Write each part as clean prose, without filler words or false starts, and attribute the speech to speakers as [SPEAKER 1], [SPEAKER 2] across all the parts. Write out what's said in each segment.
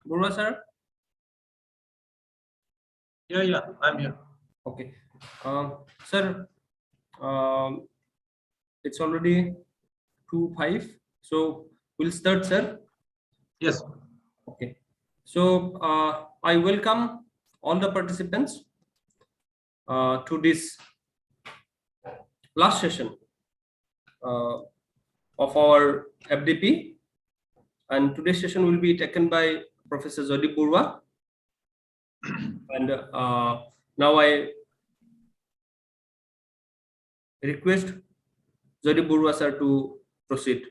[SPEAKER 1] Burwa sir?
[SPEAKER 2] Yeah, I'm here.
[SPEAKER 1] Okay. Sir, it's already 2:05, so we'll start, sir.
[SPEAKER 2] Yes.
[SPEAKER 1] Okay. So I welcome all the participants to this last session of our FDP, and today's session will be taken by Professor Jody Burwa. And now I request Jody Burwa sir to proceed.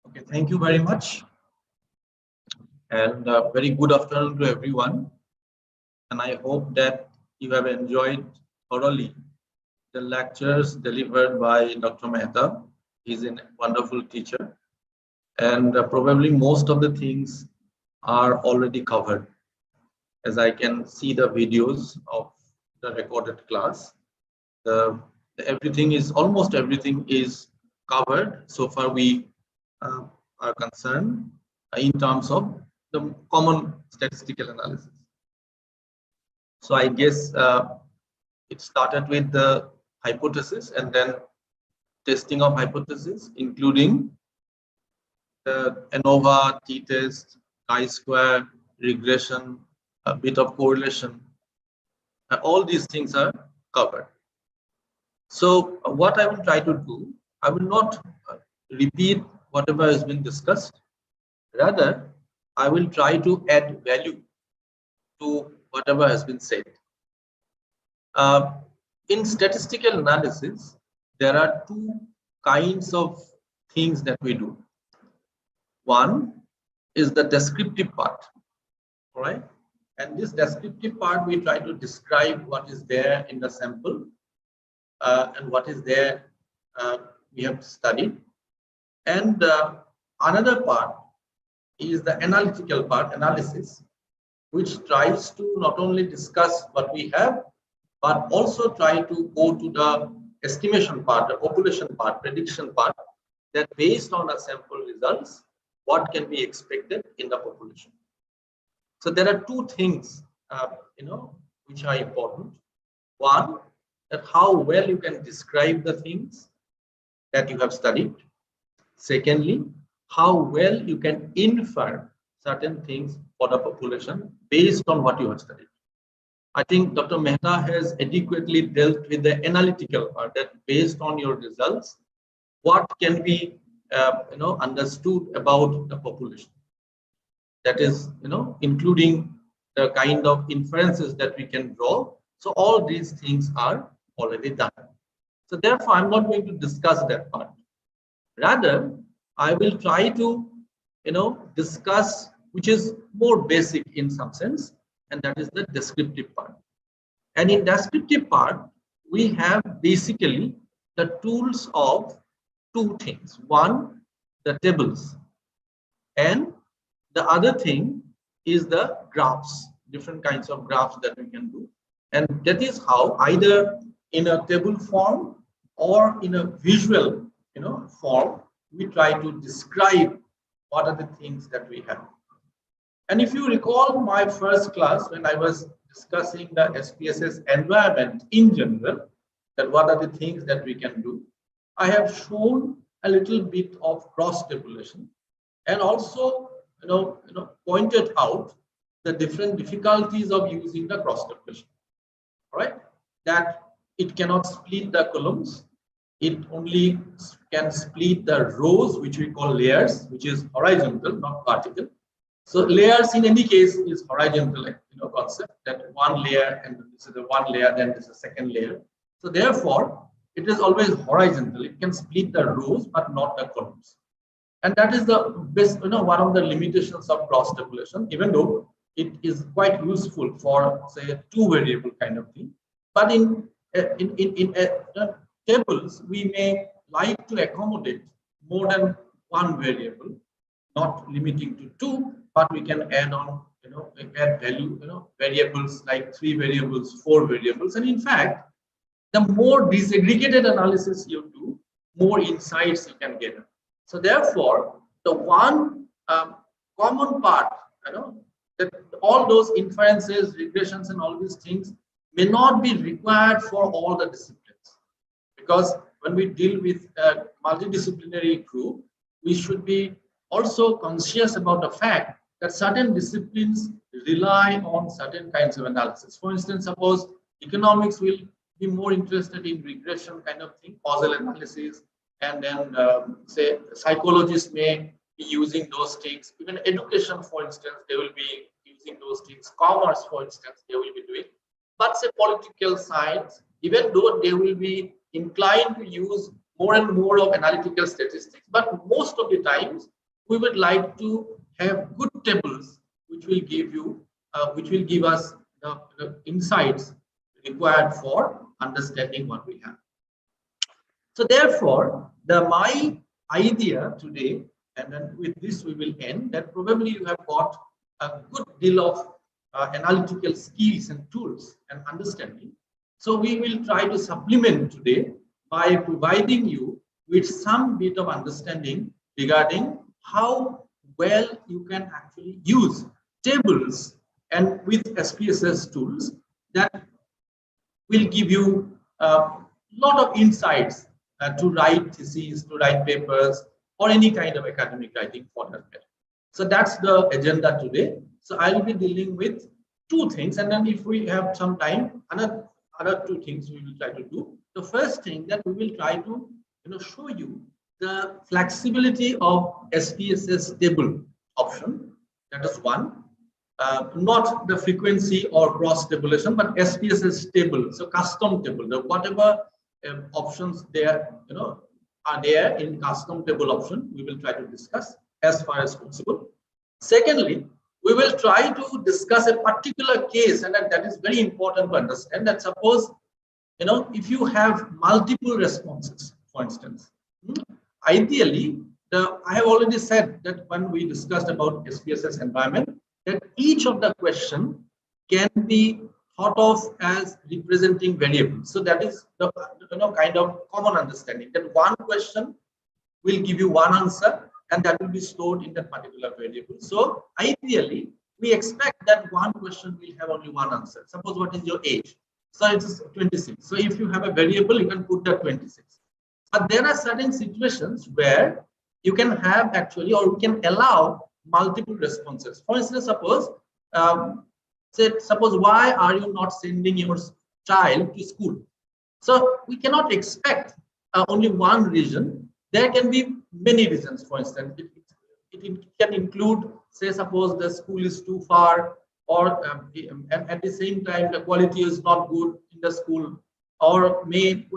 [SPEAKER 2] Okay, thank you very much. And very good afternoon to everyone. And I hope that you have enjoyed thoroughly the lectures delivered by Dr. Mehta. He's a wonderful teacher. And probably most of the things are already covered, as I can see the videos of the recorded class. Almost everything is covered so far we are concerned in terms of the common statistical analysis. So I guess it started with the hypothesis and then testing of hypothesis, including the ANOVA, t-test, chi-square, regression, a bit of correlation. All these things are covered. So what I will try to do, I will not repeat whatever has been discussed. Rather, I will try to add value to whatever has been said. In statistical analysis, there are two kinds of things that we do. One is the descriptive part, all right? And this descriptive part, we try to describe what is there in the sample and what is there we have studied. And another part is the analytical part, analysis, which tries to not only discuss what we have, but also try to go to the estimation part, the population part, prediction part, that based on the sample results, what can be expected in the population. So there are two things, which are important. One, that how well you can describe the things that you have studied. Secondly, how well you can infer certain things for the population based on what you have studied. I think Dr. Mehta has adequately dealt with the analytical part, that based on your results, what can be understood about the population. That is, including the kind of inferences that we can draw. So all these things are already done. So therefore, I'm not going to discuss that part. Rather, I will try to, discuss which is more basic in some sense, and that is the descriptive part. And in descriptive part, we have basically the tools of two things. One, the tables, and the other thing is the graphs, different kinds of graphs that we can do. And that is how, either in a table form or in a visual form, we try to describe what are the things that we have. And if you recall my first class, when I was discussing the SPSS environment in general, that what are the things that we can do, I have shown a little bit of cross tabulation, and also pointed out the different difficulties of using the cross tabulation. All right, that it cannot split the columns, it only can split the rows, which we call layers, which is horizontal, not vertical. So layers in any case is horizontal concept, that one layer, and this is the one layer, then this is the second layer. So therefore, it is always horizontal. It can split the rows, but not the columns. And that is the best, one of the limitations of cross tabulation, even though it is quite useful for, say, a two variable kind of thing. But in tables, we may like to accommodate more than one variable, not limiting to two, but we can add on, add value, variables like 3 variables, 4 variables. And in fact, the more disaggregated analysis you do, more insights you can get. So therefore, the one common part, that all those inferences, regressions, and all these things may not be required for all the disciplines. Because when we deal with a multidisciplinary group, we should be also conscious about the fact that certain disciplines rely on certain kinds of analysis. For instance, suppose economics will be more interested in regression kind of thing, causal analysis, and then say psychologists may be using those things. Even education, for instance, they will be using those things. Commerce, for instance, they will be doing. But say political science, even though they will be inclined to use more and more of analytical statistics, but most of the times we would like to have good tables which will give you, which will give us the insights required for understanding what we have. So therefore, my idea today, and then with this we will end, that probably you have got a good deal of analytical skills and tools and understanding. So we will try to supplement today by providing you with some bit of understanding regarding how well you can actually use tables and with SPSS tools that will give you a lot of insights to write theses, to write papers, or any kind of academic writing for that matter. So that's the agenda today. So I will be dealing with two things, and then if we have some time, another two things we will try to do. The first thing that we will try to show you the flexibility of SPSS table option. That is one. Not the frequency or cross tabulation, but SPSS table. So custom table, whatever options there are there in custom table option, we will try to discuss as far as possible. Secondly, we will try to discuss a particular case, and that is very important to understand. That suppose if you have multiple responses, for instance, ideally, I have already said that when we discussed about SPSS environment, that each of the question can be thought of as representing variables. So that is the kind of common understanding that one question will give you one answer, and that will be stored in that particular variable. So ideally, we expect that one question will have only one answer. Suppose what is your age? So it is 26. So if you have a variable, you can put that 26. But there are certain situations where you can have actually, or we can allow multiple responses. For instance, suppose why are you not sending your child to school? So we cannot expect only one reason. There can be many reasons. For instance, it can include, say, suppose the school is too far, or at the same time the quality is not good in the school, or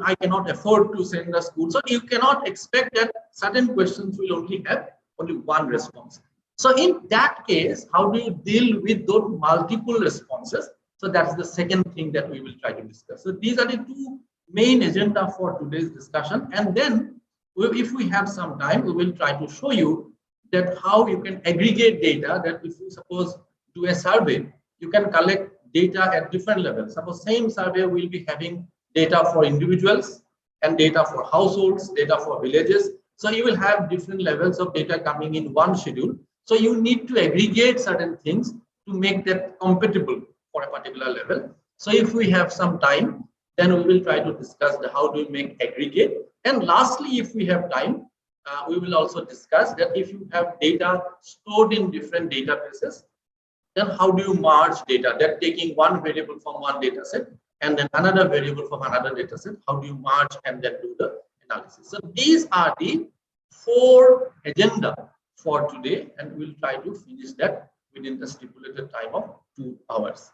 [SPEAKER 2] I cannot afford to send the school. So you cannot expect that certain questions will only have only one response. So in that case, how do you deal with those multiple responses? So that's the second thing that we will try to discuss. So these are the two main agenda for today's discussion. And then if we have some time, we will try to show you that how you can aggregate data, that if you suppose do a survey, you can collect data at different levels. Suppose same survey will be having data for individuals and data for households, data for villages. So you will have different levels of data coming in one schedule. So you need to aggregate certain things to make that compatible for a particular level. So if we have some time, then we will try to discuss how do we make aggregate. And lastly, if we have time, we will also discuss that if you have data stored in different databases, then how do you merge data? That taking one variable from one data set and then another variable from another data set, how do you merge and then do the analysis? So these are the four agenda for today, and we'll try to finish that within the stipulated time of 2 hours.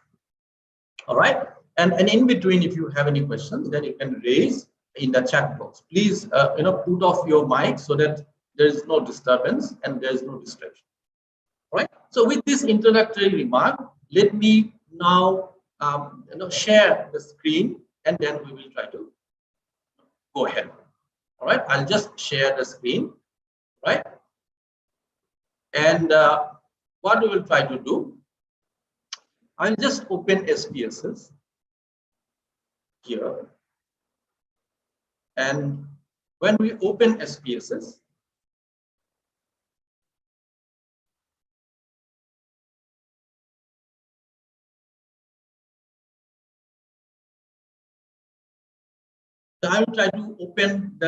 [SPEAKER 2] All right. And in between, if you have any questions, then you can raise in the chat box. Please, put off your mic so that there is no disturbance and there is no distraction. All right. So with this introductory remark, let me now share the screen, and then we will try to go ahead. All right. I'll just share the screen. Right. And what we will try to do, I'll just open SPSS here. And when we open SPSS, So I will try to open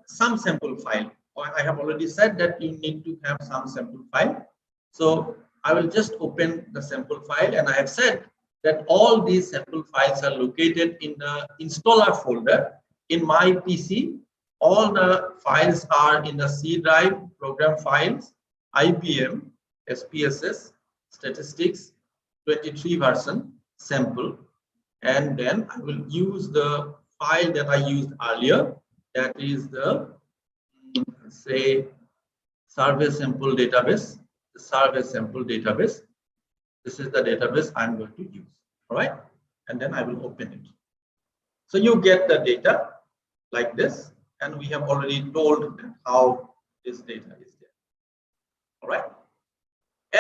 [SPEAKER 2] some sample file. I have already said that you need to have some sample file. So I will just open the sample file, and I have said that all these sample files are located in the installer folder in my PC. All the files are in the C drive, program files, IPM, SPSS, statistics, 23 version, sample, and then I will use the file that I used earlier, that is the say survey sample database. The survey sample database, this is the database I'm going to use. All right, and then I will open it. So you get the data like this, and we have already told that how this data is there. All right,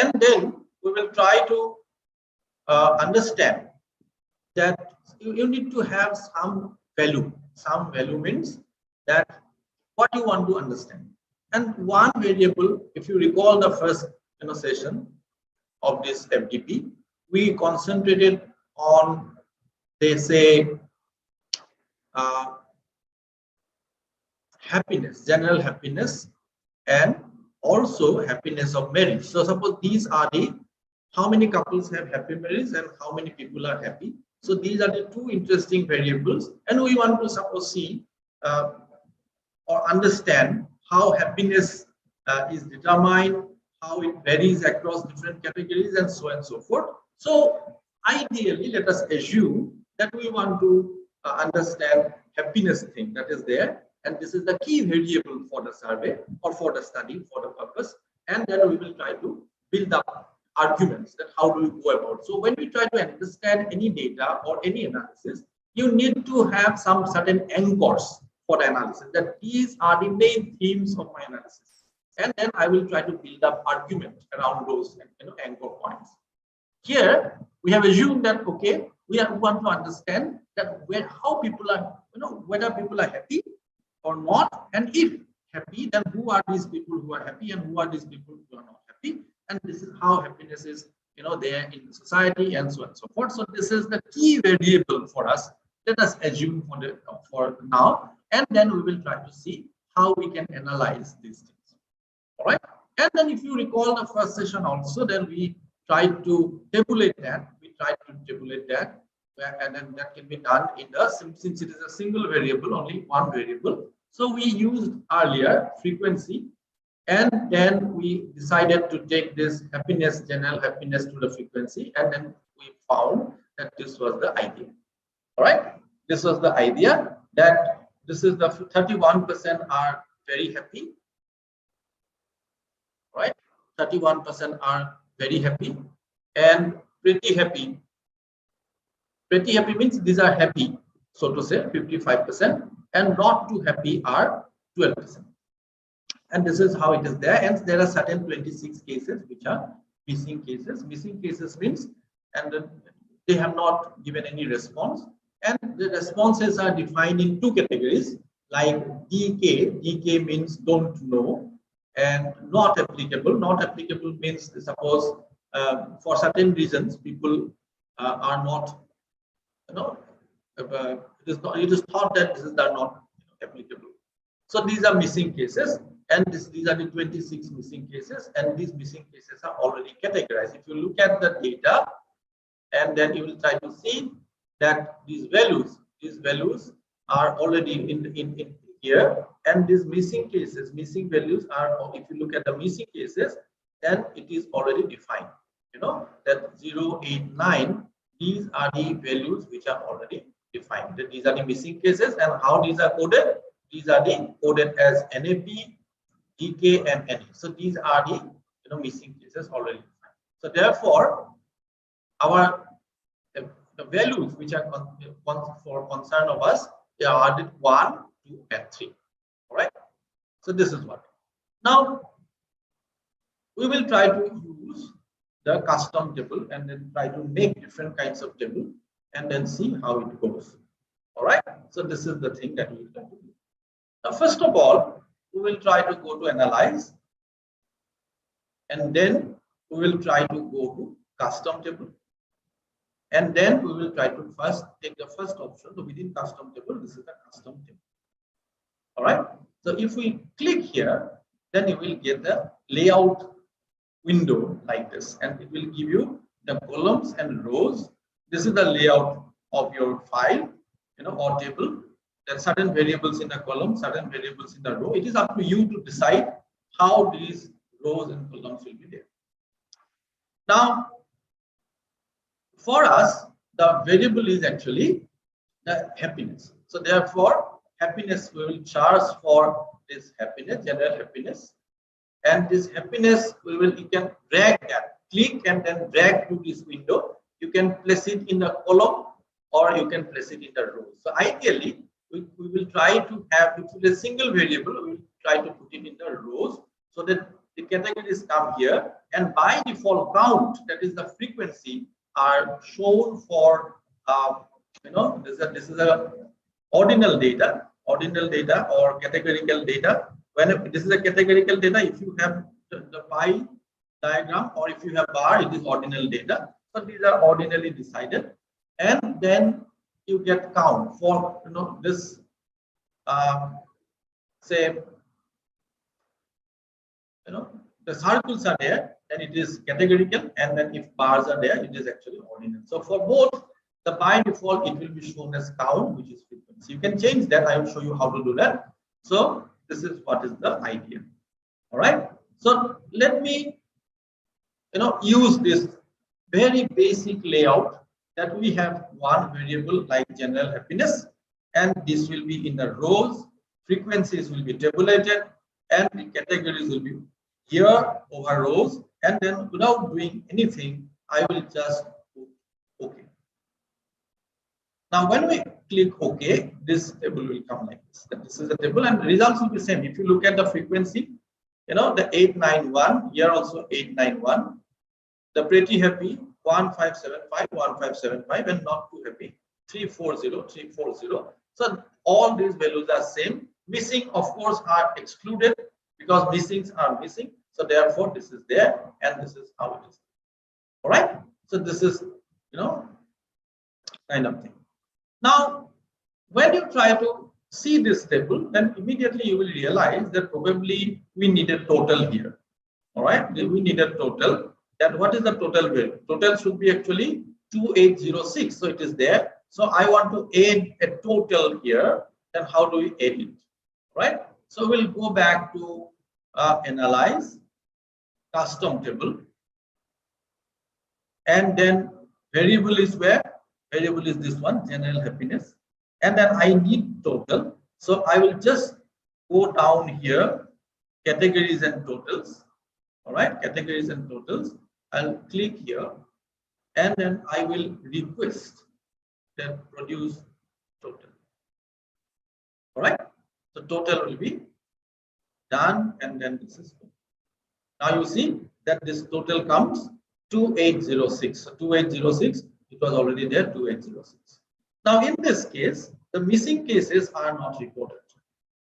[SPEAKER 2] and then we will try to understand that you need to have some value. Some value means that what you want to understand. And one variable, if you recall the first session of this FDP, we concentrated on, they say, happiness, general happiness, and also happiness of marriage. So suppose these are the how many couples have happy marriage and how many people are happy. So these are the two interesting variables, and we want to suppose see or understand how happiness is determined, how it varies across different categories, and so on and so forth. So ideally, let us assume that we want to understand happiness thing that is there, and this is the key variable for the survey or for the study for the purpose, and then we will try to build up arguments that how do we go about. So when we try to understand any data or any analysis, you need to have some certain anchors for the analysis, that these are the main themes of my analysis, and then I will try to build up argument around those anchor points. Here we have assumed that okay, we want to understand that how people are, whether people are happy or not, and if happy, then who are these people who are happy and who are these people who are not happy, and this is how happiness is there in society, and so on and so forth. So this is the key variable for us. Let us assume for now, and then we will try to see how we can analyze these things. All right, and then if you recall the first session also, then we tried to tabulate that. And then that can be done in since it is a single variable, only one variable. So we used earlier frequency, and then we decided to take this happiness, general happiness, to the frequency, and then we found that this was the idea. All right, this was the idea, that this is the 31% are very happy. Right, 31% are very happy, and pretty happy. Pretty happy means these are happy, so to say, 55%, and not too happy are 12%. And this is how it is there. And there are certain 26 cases which are missing cases. Missing cases means, and they have not given any response. And the responses are defined in two categories, like DK. DK means don't know, and not applicable. Not applicable means, suppose for certain reasons people are not, it is thought that this is not applicable. So these are missing cases, and these are the 26 missing cases, and these missing cases are already categorized. If you look at the data, and then you will try to see that these values are already in here, and these missing cases, missing values are, if you look at the missing cases, then it is already defined. That 0, 8, 9, these are the values which are already defined. That these are the missing cases, and how these are coded? These are coded as NAP, DK, and NA. So these are the missing cases already defined. So therefore, our the values which are for concern of us, they are added 1, 2, and 3. All right. So this is what. Now we will try to use the custom table, and then try to make different kinds of table, and then see how it goes. All right. So this is the thing that we will try to do. Now, first of all, we will try to go to analyze, and then we will try to go to custom table. And then we will try to first take the first option. So within custom table, this is the custom table. All right. So if we click here, then you will get the layout window like this, and it will give you the columns and rows. This is the layout of your file, or table. There are certain variables in the column, certain variables in the row. It is up to you to decide how these rows and columns will be there. Now, for us, the variable is actually the happiness. So therefore, happiness we will charge for this happiness, general happiness, and this happiness you can drag that, click and then drag to this window. You can place it in the column or you can place it in the row. So ideally, we will try to have, if it is a single variable, we will try to put it in the rows so that the categories come here, and by default count, that is the frequency, are shown for this is a ordinal data or categorical data. When this is a categorical data, if you have the pie diagram or if you have bar, it is ordinal data. So these are ordinally decided, and then you get count for this say the circles are there, then it is categorical, and then if bars are there, it is actually ordinal. So for both, the by default it will be shown as count, which is frequency. You can change that. I will show you how to do that. So this is what is the idea. All right. So let me use this very basic layout that we have one variable like general happiness, and this will be in the rows, frequencies will be tabulated, and the categories will be here over rows, and then without doing anything, I will just put OK. Now when we click OK, this table will come like this. This is the table, and the results will be same. If you look at the frequency, the 891, here also 891, the pretty happy 1575, 1575, and not too happy 340, 340. So all these values are same. Missing, of course, are excluded because missings are missing. So therefore, this is there, and this is how it is. All right. So this is kind of thing. Now, when you try to see this table, then immediately you will realize that probably we need a total here. All right. We need a total. That what is the total value? Total should be actually 2806. So it is there. So I want to add a total here. Then how do we add it? Right. So we'll go back to analyze, custom table, and then variable is where? Variable is this one, general happiness, and then I need total. So I will just go down here, categories and totals. All right, categories and totals. I'll click here, and then I will request that produce total. All right, so total will be done, and then this is good. Now you see that this total comes 2806. So 2806, it was already there, 2806. Now in this case, the missing cases are not reported.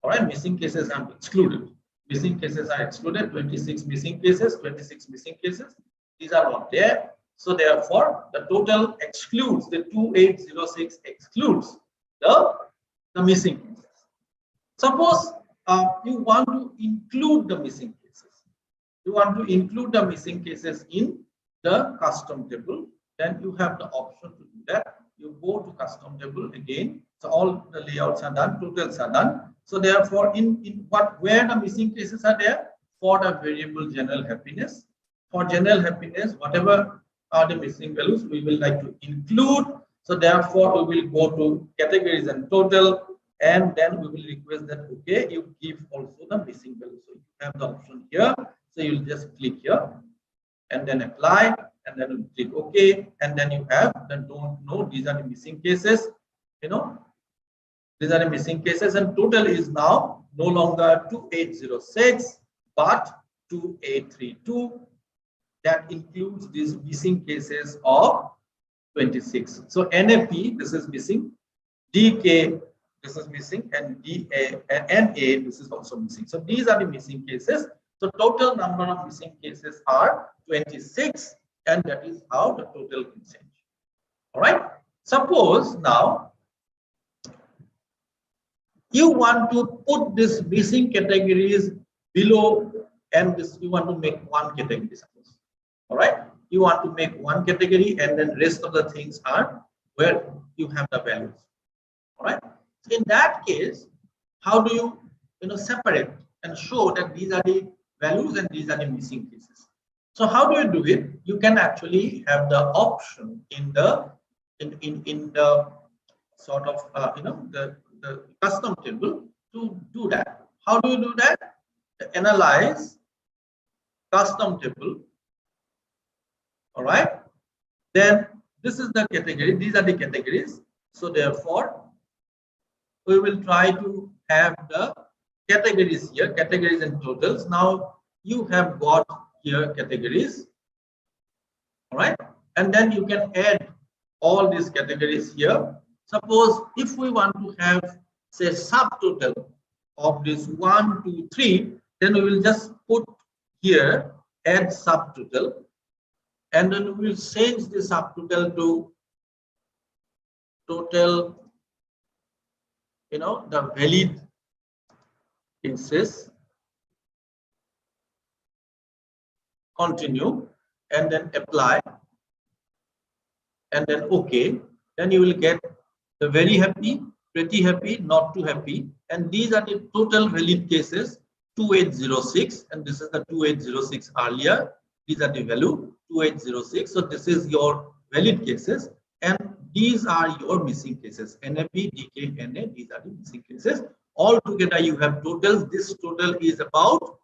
[SPEAKER 2] All right, missing cases are excluded. Missing cases are excluded. 26 missing cases, 26 missing cases. These are not there. So therefore, the total excludes, the 2806 excludes the missing cases. Suppose you want to include the missing cases. You want to include the missing cases in the custom table. Then you have the option to do that. You go to custom table again. So all the layouts are done, totals are done. So therefore, where the missing cases are there? For the variable general happiness. For general happiness, whatever are the missing values, we will like to include. So therefore, we will go to categories and total, and then we will request that okay, you give also the missing values. So you have the option here. So you'll just click here and then apply, and then you click OK, and then you have the don't know, these are the missing cases. These are the missing cases, and total is now no longer 2806 but 2832. That includes these missing cases of 26. So NAP, this is missing, DK, this is missing, and DA and NA, this is also missing. So these are the missing cases. So total number of missing cases are 26, and that is how the total can change. All right. Suppose now you want to put this missing categories below, and this you want to make one category, suppose. All right. You want to make one category, and then rest of the things are where you have the values. All right. So in that case, how do you separate and show that these are the values and these are the missing cases? So how do you do it? You can actually have the option in the sort of the custom table to do that. How do you do that? Analyze custom table. All right. Then this is the category. These are the categories. So therefore, we will try to have the categories here, categories and totals. Now you have got here categories. All right. And then you can add all these categories here. Suppose if we want to have, say, subtotal of this 1, 2, 3, then we will just put here add subtotal, and then we will change the subtotal to total, the valid cases. Continue, and then apply, and then OK. Then you will get the very happy, pretty happy, not too happy, and these are the total valid cases 2806, and this is the 2806 earlier. These are the value 2806. So this is your valid cases, and these are your missing cases. NAP, DK, NA, these are the missing cases. All together you have totals. This total is about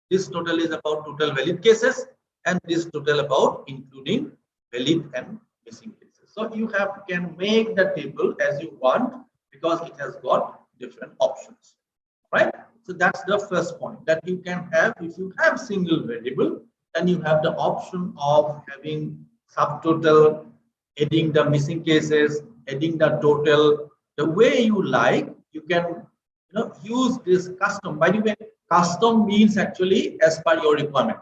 [SPEAKER 2] total valid cases, and this total about including valid and missing cases. So you can make the table as you want because it has got different options, right? So that's the first point that you can have. If you have single variable, then you have the option of having subtotal, adding the missing cases, adding the total, the way you like. You can use this custom. By the way, custom means actually as per your requirement.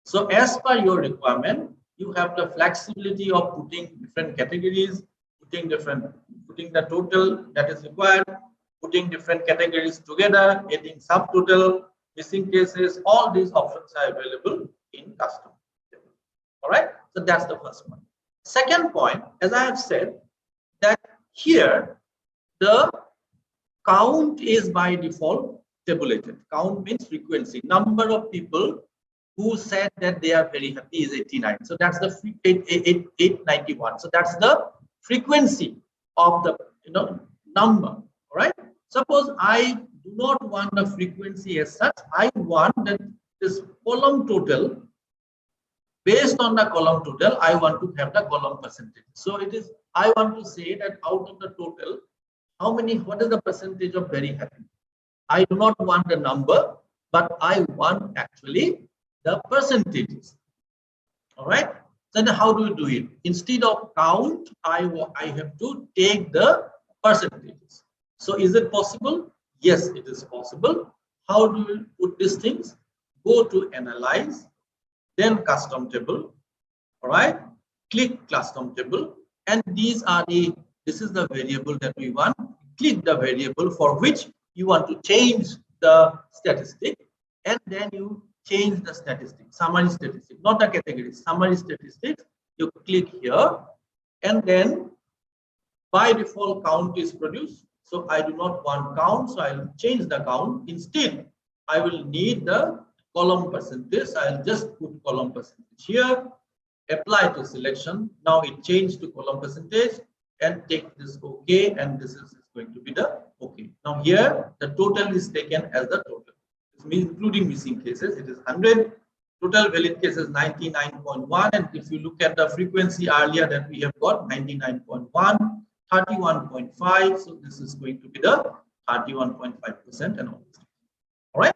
[SPEAKER 2] So as per your requirement, you have the flexibility of putting different categories, putting the total that is required, putting different categories together, adding subtotal, missing cases. All these options are available in custom. All right. So that's the first point. Second point, as I have said, that here the count is by default tabulated. Count means frequency. Number of people who said that they are very happy is 89. So that's the 891. So that's the frequency of the number. All right. Suppose I do not want the frequency as such. I want that this column total. Based on the column total, I want to have the column percentage. So it is, I want to say that out of the total, what is the percentage of very happy? I do not want the number, but I want actually the percentages. All right. So then how do we do it? Instead of count, I have to take the percentages. So is it possible? Yes, it is possible. How do we put these things? Go to analyze, then custom table. All right. Click custom table, and this is the variable that we want. Click the variable for which you want to change the statistic, and then you change the statistic, summary statistic, not the category, summary statistics. You click here, and then by default count is produced. So I do not want count, so I will change the count. Instead, I will need the column percentage. I'll just put column percentage here, apply to selection. Now it changed to column percentage, and take this OK, and this is going to be the OK. Now here the total is taken as the total. This means including missing cases, it is 100. Total valid cases 99.1, and if you look at the frequency earlier that we have got 99.1, 31.5. So this is going to be the 31.5% and all this. All right.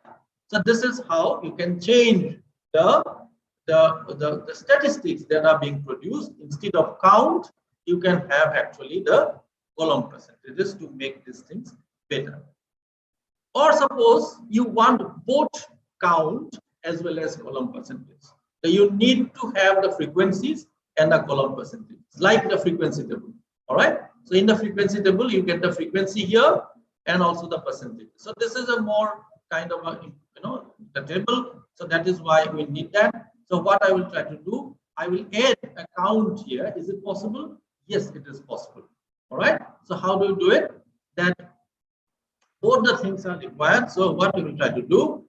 [SPEAKER 2] So this is how you can change the statistics that are being produced. Instead of count, you can have actually the column percentages to make these things better. Or suppose you want both count as well as column percentage. So you need to have the frequencies and a column percentage, like the frequency table. All right. So in the frequency table, you get the frequency here and also the percentage. So this is a more kind of a, the table. So that is why we need that. So what I will try to do, I will add a count here. Is it possible? Yes, it is possible. All right. So how do you do it? That both the things are required. So what we will try to do,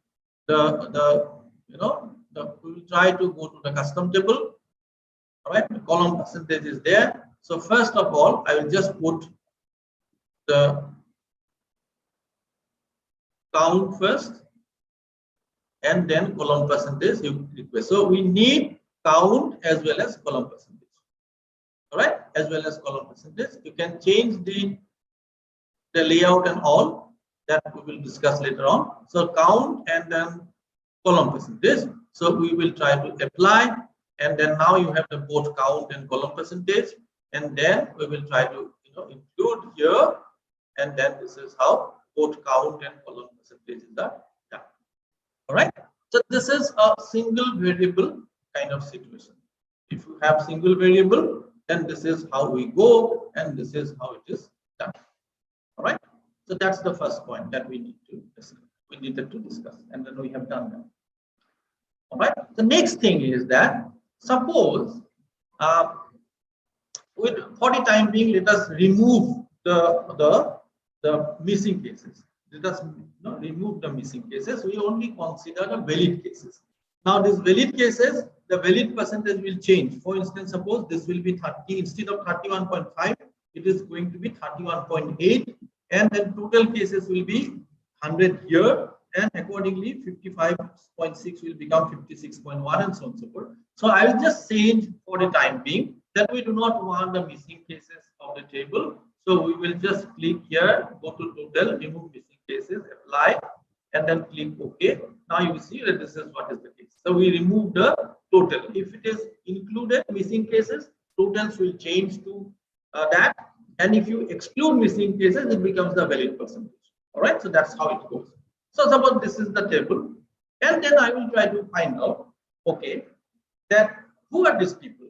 [SPEAKER 2] we will try to go to the custom table. All right, the column percentage is there. So first of all, I will just put the count first, and then column percentage you request. So we need count as well as column percentage. All right, as well as column percentage. You can change the layout and all that we will discuss later on. So count and then column percentage. So we will try to apply, and then now you have the both count and column percentage, and then we will try to include here, and then this is how both count and column percentage is done. All right. So this is a single variable kind of situation. If you have single variable, then this is how we go, and this is how it is done. All right. So that's the first point that we need to discuss. We needed to discuss, and then we have done that. All right. The next thing is that suppose for the time being, let us remove the missing cases. Let us remove the missing cases. We only consider the valid cases. Now, these valid cases, the valid percentage will change. For instance, suppose this will be 30 instead of 31.5, it is going to be 31.8, and then total cases will be 100 here, and accordingly 55.6 will become 56.1, and so on and so forth. So I will just change for the time being that we do not want the missing cases of the table. So we will just click here, go to total, remove missing cases, apply, and then click OK. Now you will see that this is what is the case. So we remove the total. If it is included missing cases, totals will change to that. And if you exclude missing cases, it becomes the valid percentage. All right. So that's how it goes. So suppose this is the table, and then I will try to find out, okay, that who are these people?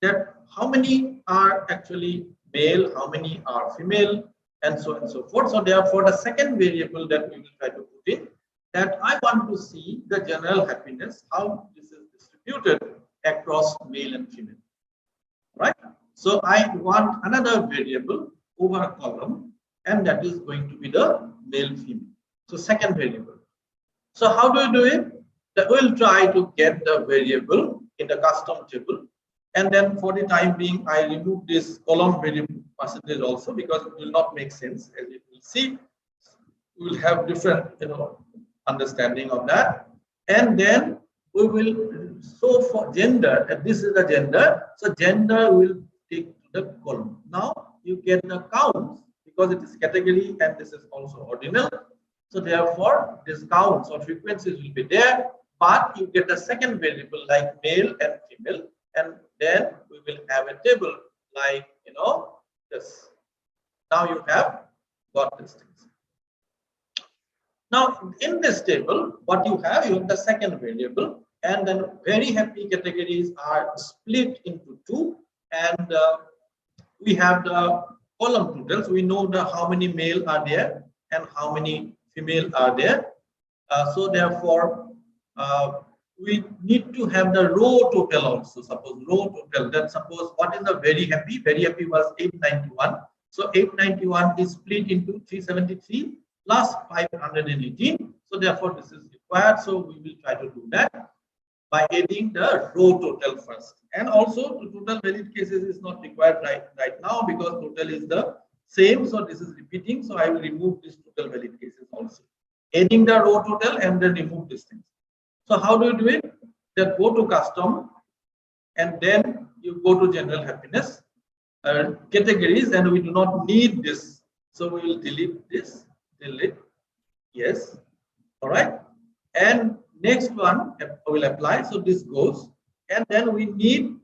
[SPEAKER 2] That how many are actually male, how many are female, and so on and so forth. So therefore, the second variable that we will try to put in, that I want to see the general happiness, how this is distributed across male and female. Right? So I want another variable over a column, and that is going to be the male female. So second variable. So how do you do it? We'll try to get the variable in the custom table, and then for the time being, I remove this column variable percentage also, because it will not make sense. As you will see, we will have different understanding of that. And then we will, so for gender, and this is the gender, so gender will take to the column. Now you get the counts because it is category, and this is also ordinal. So therefore, this counts or frequencies will be there, but you get a second variable like male and female, and then we will have a table like this. Now you have got these things. Now in this table, what you have the second variable, and then very happy categories are split into two, and we have the column totals. We know how many male are there and how many female are there. So therefore, we need to have the row total also. Suppose row total. Then suppose what is the very happy? Very happy was 891. So 891 is split into 373 plus 518. So therefore, this is required. So we will try to do that by adding the row total first. And also, the total valid cases is not required right now, because total is the same. So this is repeating. So I will remove this total valid cases also. Adding the row total and then remove this thing. So how do you do it? Then go to custom, and then you go to general happiness categories, and we do not need this. So we will delete this, delete, yes. All right. And next one will apply. So this goes, and then we need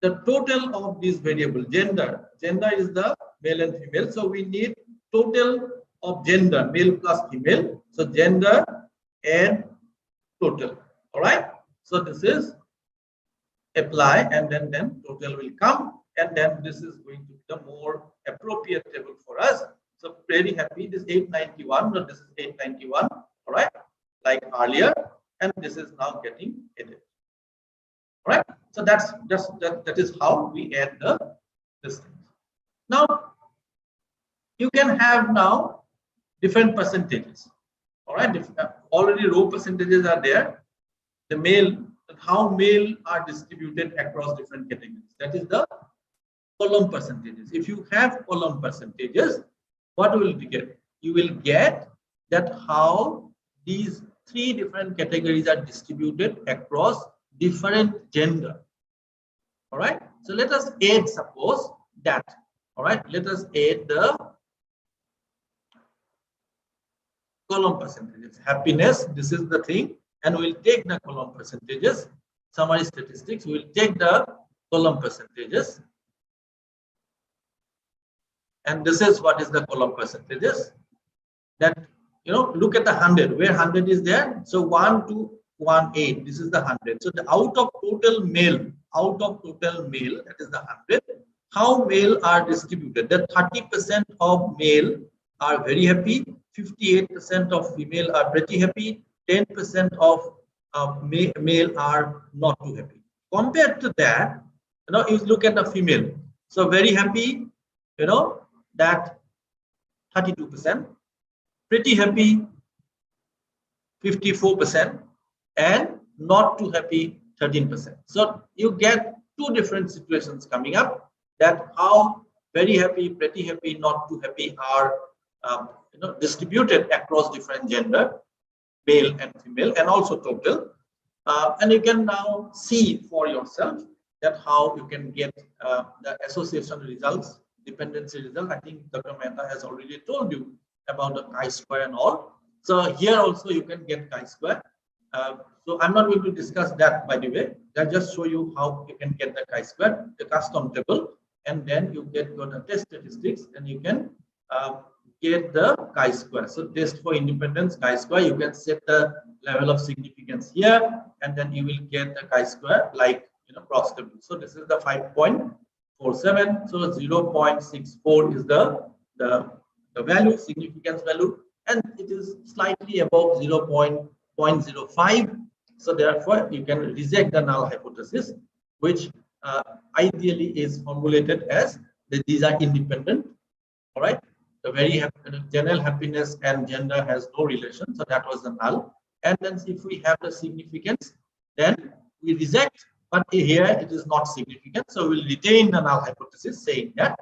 [SPEAKER 2] the total of this variable gender. Gender is the male and female. So we need total of gender, male plus female. So gender and total. All right. So this is apply, and then total will come, and then this is going to be the more appropriate table for us. So very happy, this 891, but this is 891, all right, like earlier, and this is now getting added. All right, so that's just that is how we add this thing. Now you can have now different percentages. All right, already row percentages are there. The male, how male are distributed across different categories. That is the column percentages. If you have column percentages, what will you get? You will get that how these three different categories are distributed across different gender. All right, so let us add, suppose that, all right, let us add the column percentages. Happiness, this is the thing, and we'll take the column percentages. Summary statistics, we'll take the column percentages, and this is what is the column percentages. That, you know, look at the 100, where 100 is there. So 1 to 18, this is the 100. So the out of total male, that is the 100. How male are distributed? That 30% of male are very happy, 58% of female are pretty happy, 10% of male are not too happy. Compared to that, you know, you look at the female. So very happy, you know, that 32%, pretty happy 54%, and not too happy 13%. So you get two different situations coming up, that how very happy, pretty happy, not too happy are you know, distributed across different gender, male and female, and also total. And you can now see for yourself that how you can get the association results, dependency result. I think Dr. Mehta has already told you about the chi-square and all. So here also you can get chi-square. So I'm not going to discuss that, by the way. I just show you how you can get the chi-square, the custom table, and then you get the test statistics, and you can get the chi-square. So test for independence chi-square, you can set the level of significance here, and then you will get the chi-square like, you know, cross table. So this is the 5.47. So 0.64 is the value, significance value, and it is slightly above 0.05. So therefore you can reject the null hypothesis, which ideally is formulated as these are independent. All right, the very general happiness and gender has no relation, so that was the null. And then if we have the significance, then we reject, but here it is not significant, so we'll retain the null hypothesis saying that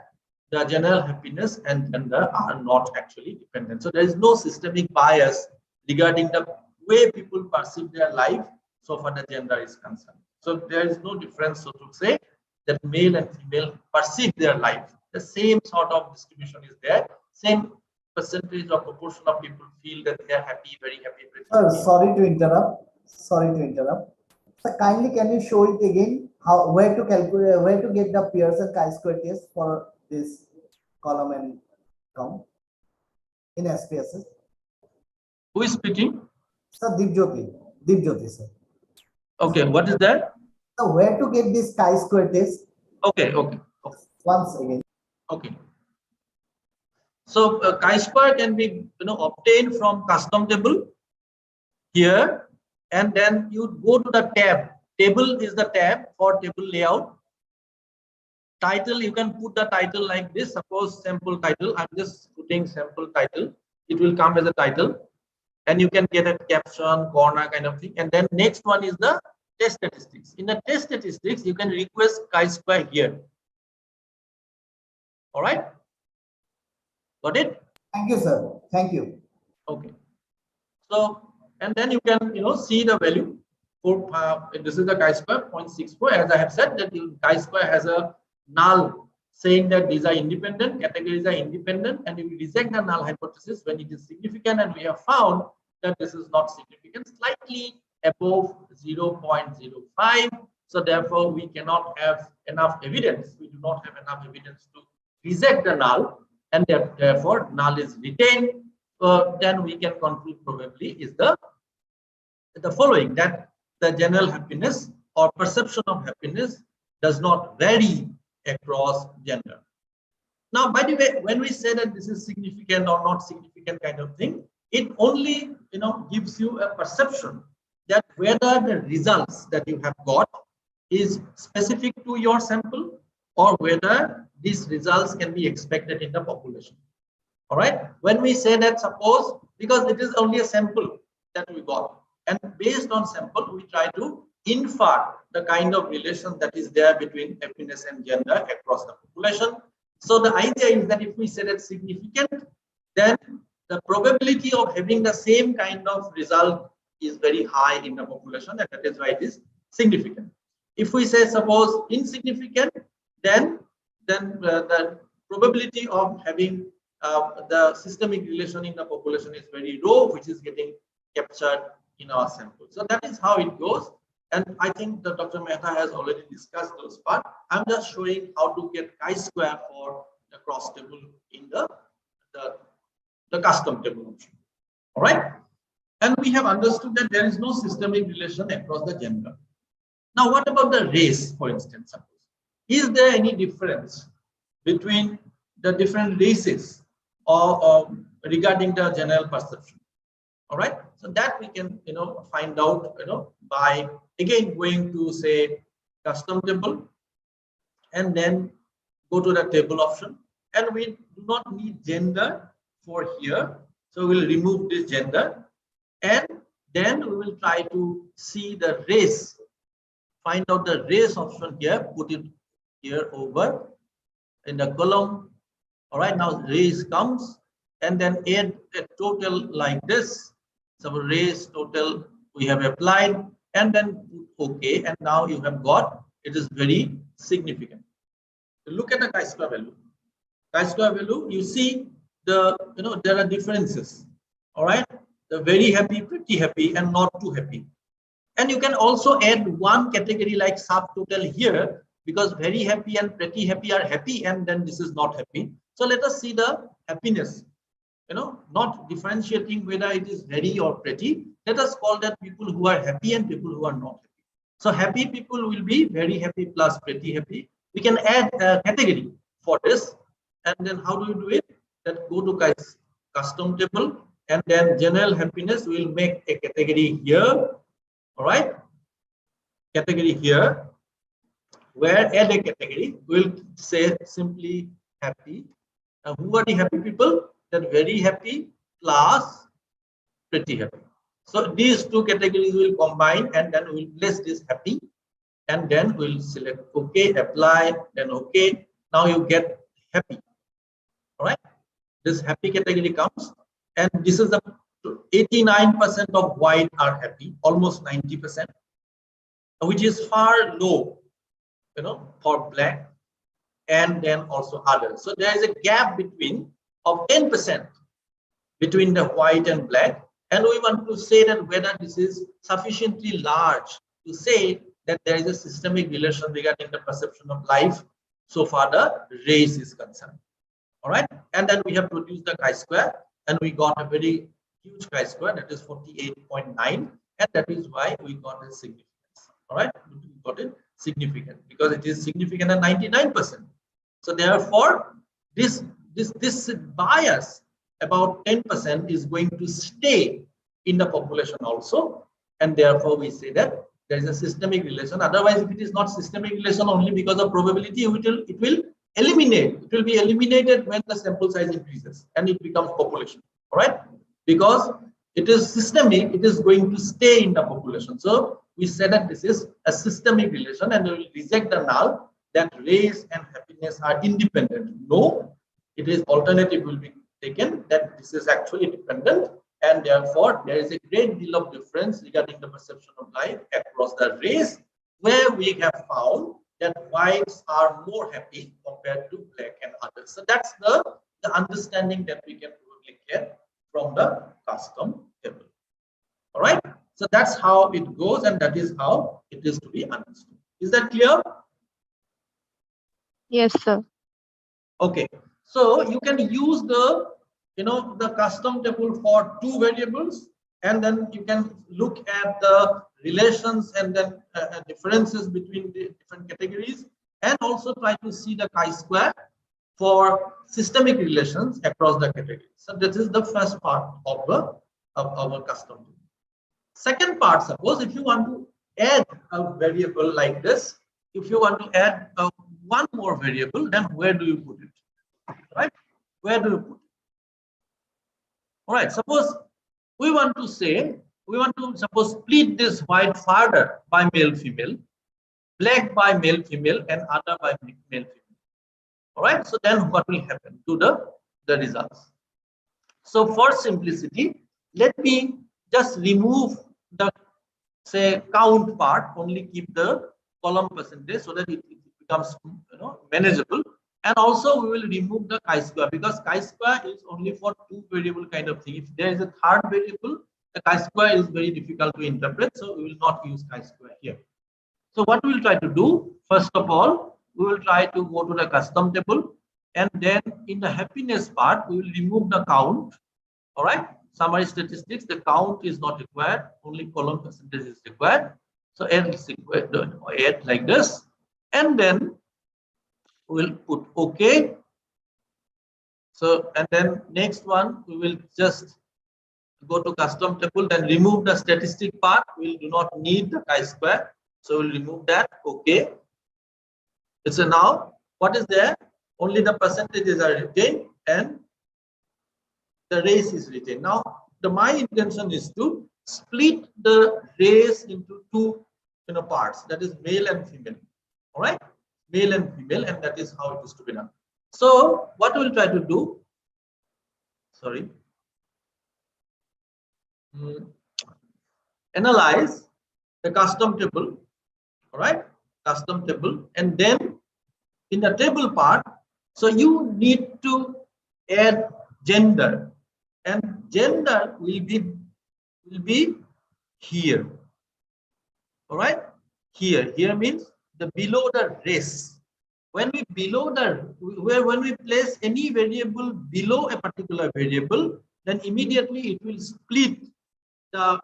[SPEAKER 2] the general happiness and gender are not actually dependent. So there is no systemic bias regarding the way people perceive their life so far the gender is concerned. So there is no difference, so to say, that male and female perceive their life. The same sort of distribution is there. Same percentage or proportion of people feel that they are happy, very happy.
[SPEAKER 3] Sorry to interrupt. So kindly can you show it again? How, where to calculate, where to get the Pearson chi-square test for this column and count in SPSS?
[SPEAKER 2] Who is speaking?
[SPEAKER 3] Sir, Deepjyoti, sir.
[SPEAKER 2] Okay, what is that?
[SPEAKER 3] So where to get this chi-square test?
[SPEAKER 2] Okay.
[SPEAKER 3] Once again.
[SPEAKER 2] Okay. So chi-square can be, you know, obtained from custom table here, and then you go to the tab. Table is the tab for table layout. Title, you can put the title like this. Suppose sample title. I'm just putting sample title. It will come as a title, and you can get a caption, corner kind of thing. And then next one is the test statistics. In the test statistics, you can request chi-square here. All right. Got it?
[SPEAKER 3] Thank you, sir. Thank you.
[SPEAKER 2] Okay. So, and then you can, you know, see the value for this is the chi-square 0.64. As I have said, that the chi-square has a null saying that these are independent, categories are independent, and we reject the null hypothesis when it is significant, and we have found that this is not significant, slightly above 0.05. So therefore, we cannot have enough evidence. We do not have enough evidence to reject the null, and therefore null is retained. Then we can conclude probably is the following, that the general happiness or perception of happiness does not vary across gender. Now, by the way, when we say that this is significant or not significant kind of thing, it only gives you a perception that whether the results that you have got is specific to your sample or whether these results can be expected in the population. All right. When we say that, suppose, because it is only a sample that we got, and based on sample, we try to infer the kind of relation that is there between happiness and gender across the population. So the idea is that if we say that significant, then the probability of having the same kind of result is very high in the population, and that is why it is significant. If we say suppose insignificant, then the probability of having the systemic relation in the population is very low, which is getting captured in our sample. So that is how it goes. And I think that Dr. Mehta has already discussed those parts. I'm just showing how to get chi-square for the cross table in the custom table option. All right. And we have understood that there is no systemic relation across the gender. Now, what about the race, for instance? Suppose, is there any difference between the different races or regarding the general perception? All right. So that we can find out by again going to say custom table and then go to the table option, and we do not need gender for here, so we'll remove this gender, and then we will try to see the race, find out the race option here, put it here over in the column. All right, now race comes, and then add a total like this. So race total we have applied, and then OK, and now you have got, it is very significant. Look at the chi-square value. Chi-square value, you see there are differences. All right, the very happy, pretty happy, and not too happy. And you can also add one category like subtotal here, because very happy and pretty happy are happy, and then this is not happy. So let us see the happiness. Not differentiating whether it is very or pretty. Let us call that people who are happy and people who are not happy. So happy people will be very happy plus pretty happy. We can add a category for this, and then how do you do it? That go to custom table, and then general happiness will make a category here. All right, category here, where add a category, we'll say simply happy. Now, who are the happy people? That very happy plus pretty happy. So these two categories will combine, and then we'll place this happy, and then we'll select OK, apply, then OK. Now you get happy. All right, this happy category comes, and this is the 89% of white are happy, almost 90%, which is far low, for black and then also others. So there is a gap of 10% between the white and black, and we want to say that whether this is sufficiently large to say that there is a systemic relation regarding the perception of life so far the race is concerned. All right, and then we have produced the chi-square, and we got a very huge chi-square, that is 48.9, and that is why we got a significance. All right, we got it significant because it is significant at 99%. So therefore this bias about 10% is going to stay in the population also, and therefore we say that there is a systemic relation. Otherwise, if it is not systemic relation only because of probability, it will eliminate. It will be eliminated when the sample size increases and it becomes population. All right, because it is systemic, it is going to stay in the population. So we say that this is a systemic relation, and we will reject the null that race and happiness are independent. No, it is alternative will be taken that this is actually dependent, and therefore there is a great deal of difference regarding the perception of life across the race, where we have found that whites are more happy compared to black and others. So that's the understanding that we can probably get from the custom table. All right, so that's how it goes, and that is how it is to be understood. Is that clear?
[SPEAKER 4] Yes, sir.
[SPEAKER 2] Okay, so you can use the custom table for two variables, and then you can look at the relations and then differences between the different categories, and also try to see the chi-square for systemic relations across the categories. So this is the first part of our custom. Second part, suppose if you want to add a variable like this, if you want to add one more variable, then where do you put it? Right? Where do you put it? All right, suppose we want to say, we want to suppose split this white further by male female, black by male female, and other by male female. All right, so then what will happen to the results? So for simplicity, let me just remove the say count part, only keep the column percentage so that it becomes manageable. And also we will remove the chi-square, because chi-square is only for two variable kind of thing. If there is a third variable, the chi-square is very difficult to interpret, so we will not use chi-square here. So what we will try to do, first of all, we will try to go to the custom table, and then in the happiness part, we will remove the count. All right, summary statistics, the count is not required, only column percentage is required. So add like this, and then we'll put OK. So, and then next one, we will just go to custom table, then remove the statistic part. We do not need the chi-square, so we'll remove that. OK. So now what is there? Only the percentages are retained and the race is retained. Now my intention is to split the race into two parts, that is male and female. All right, male and female, and that is how it is to be done. So what we'll try to do, analyze the custom table. All right, custom table, and then in the table part, so you need to add gender, and gender will be here. All right, here means the below the race. When we when we place any variable below a particular variable, then immediately it will split the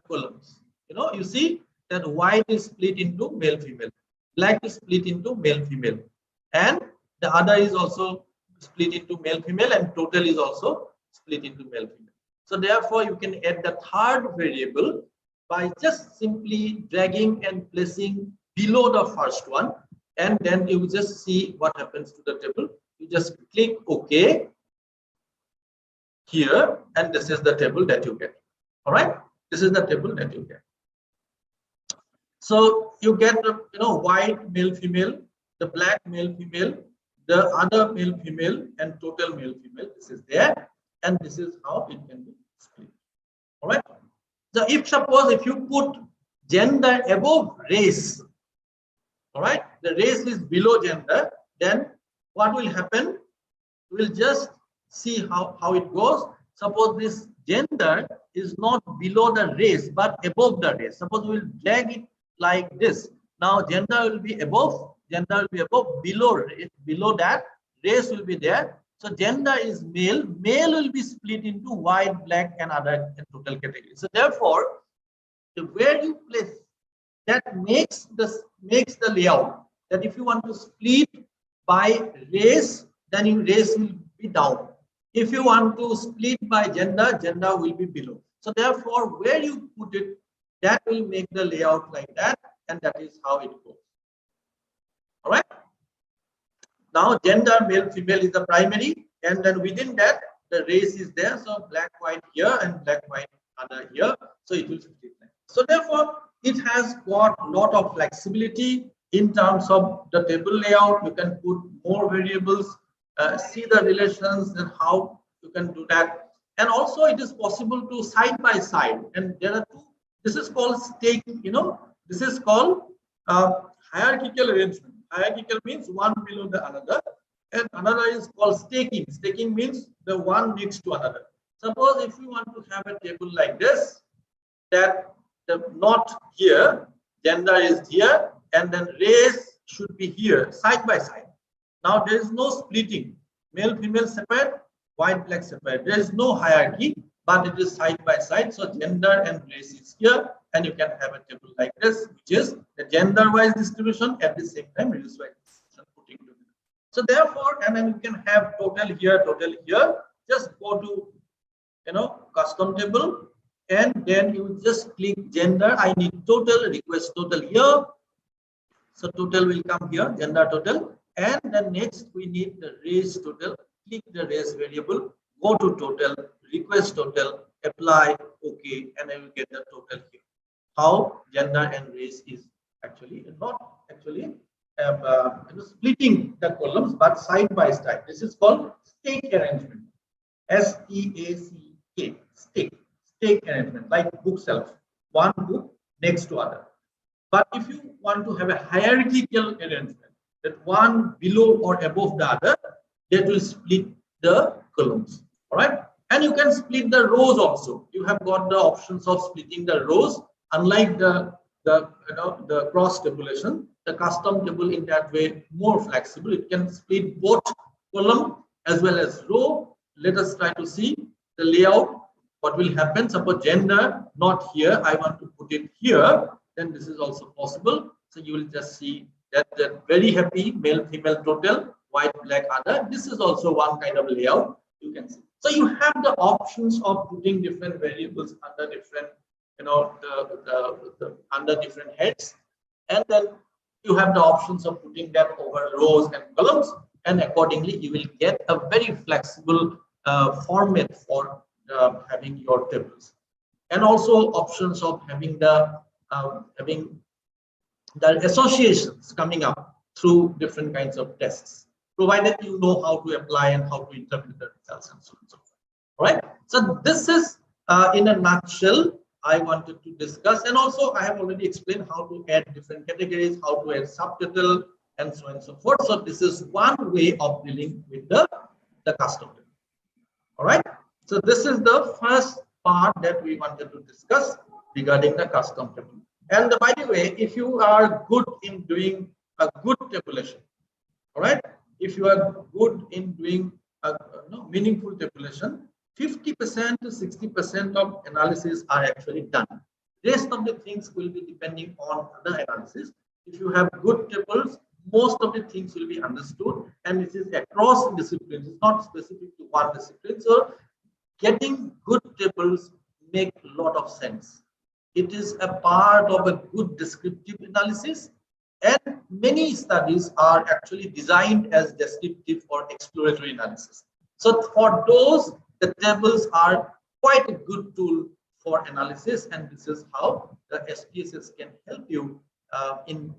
[SPEAKER 2] columns. You see that white is split into male female, black is split into male female, and the other is also split into male female, and total is also split into male female. So therefore you can add the third variable by just simply dragging and placing below the first one, and then you just see what happens to the table. You just click OK here, and this is the table that you get. All right, this is the table that you get. So you get the white male female, the black male female, the other male female, and total male female. This is there, and this is how it can be split. All right. So if you put gender above race, all right, the race is below gender, then what will happen? We'll just see how it goes. Suppose this gender is not below the race but above the race. Suppose we'll drag it like this. Now gender will be above, below that race will be there. So gender is male will be split into white, black, and other and total categories. So therefore, where you place that makes the layout that if you want to split by race, then your race will be down. If you want to split by gender, gender will be below. So therefore, where you put it, that will make the layout like that, and that is how it goes. All right. Now gender male female is the primary, and then within that the race is there. So black white here and black white other here. So it will split like. So therefore, it has got a lot of flexibility in terms of the table layout. You can put more variables, see the relations and how you can do that. And also it is possible to side by side. And there are two. This is called staking. This is called hierarchical arrangement. Hierarchical means one below the another, and another is called staking. Staking means the one next to another. Suppose if you want to have a table like this, that the not here, gender is here, and then race should be here, side by side. Now there is no splitting, male female separate, white black separate. There is no hierarchy, but it is side by side. So gender and race is here, and you can have a table like this, which is the gender-wise distribution at the same time race-wise distribution putting together. So therefore, and then you can have total here, total here. Just go to custom table, and then you just click gender. I need total, request total here. So total will come here, gender total, and then next we need the race total. Click the race variable, go to total, request total, apply, okay, and I will get the total here. How gender and race is actually not actually splitting the columns, but side by side. This is called stack arrangement. S-E-A-C-K, stack arrangement, like bookshelf, one book next to other. But if you want to have a hierarchical arrangement, that one below or above the other, that will split the columns. All right, and you can split the rows also. You have got the options of splitting the rows. Unlike the cross tabulation, the custom table in that way more flexible. It can split both column as well as row. Let us try to see the layout. What will happen? Suppose gender not here, I want to put it here. Then this is also possible. So you will just see that the very happy male female total, white black other. This is also one kind of layout you can see. So you have the options of putting different variables under different under different heads, and then you have the options of putting that over rows and columns, and accordingly you will get a very flexible format for having your tables, and also options of having the associations coming up through different kinds of tests, provided you know how to apply and how to interpret the results and so on and so forth. All right. So this is in a nutshell I wanted to discuss, and also I have already explained how to add different categories, how to add subtotal, and so on and so forth. So this is one way of dealing with the custom table. All right. So this is the first part that we wanted to discuss regarding the custom table. And by the way, if you are good in doing a good tabulation, all right, if you are good in doing a meaningful tabulation, 50% to 60% of analysis are actually done. Rest of the things will be depending on the analysis. If you have good tables, most of the things will be understood, and it is across disciplines. It's not specific to one discipline. So getting good tables make a lot of sense. It is a part of a good descriptive analysis, and many studies are actually designed as descriptive or exploratory analysis. So for those, the tables are quite a good tool for analysis, and this is how the SPSS can help you in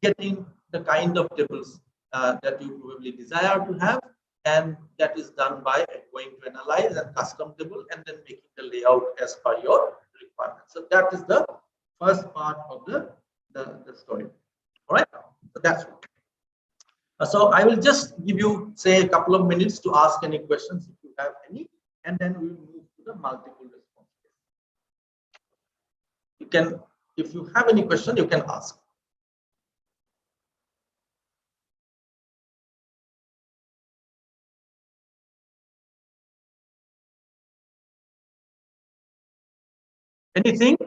[SPEAKER 2] getting the kind of tables that you probably desire to have, and that is done by going to analyze and custom table and then making the layout as per your requirements. So that is the first part of the story. All right, so that's what. So I will just give you, say, a couple of minutes to ask any questions if you have any, and then we will move to the multiple responses. You can, if you have any question, you can ask. Anything?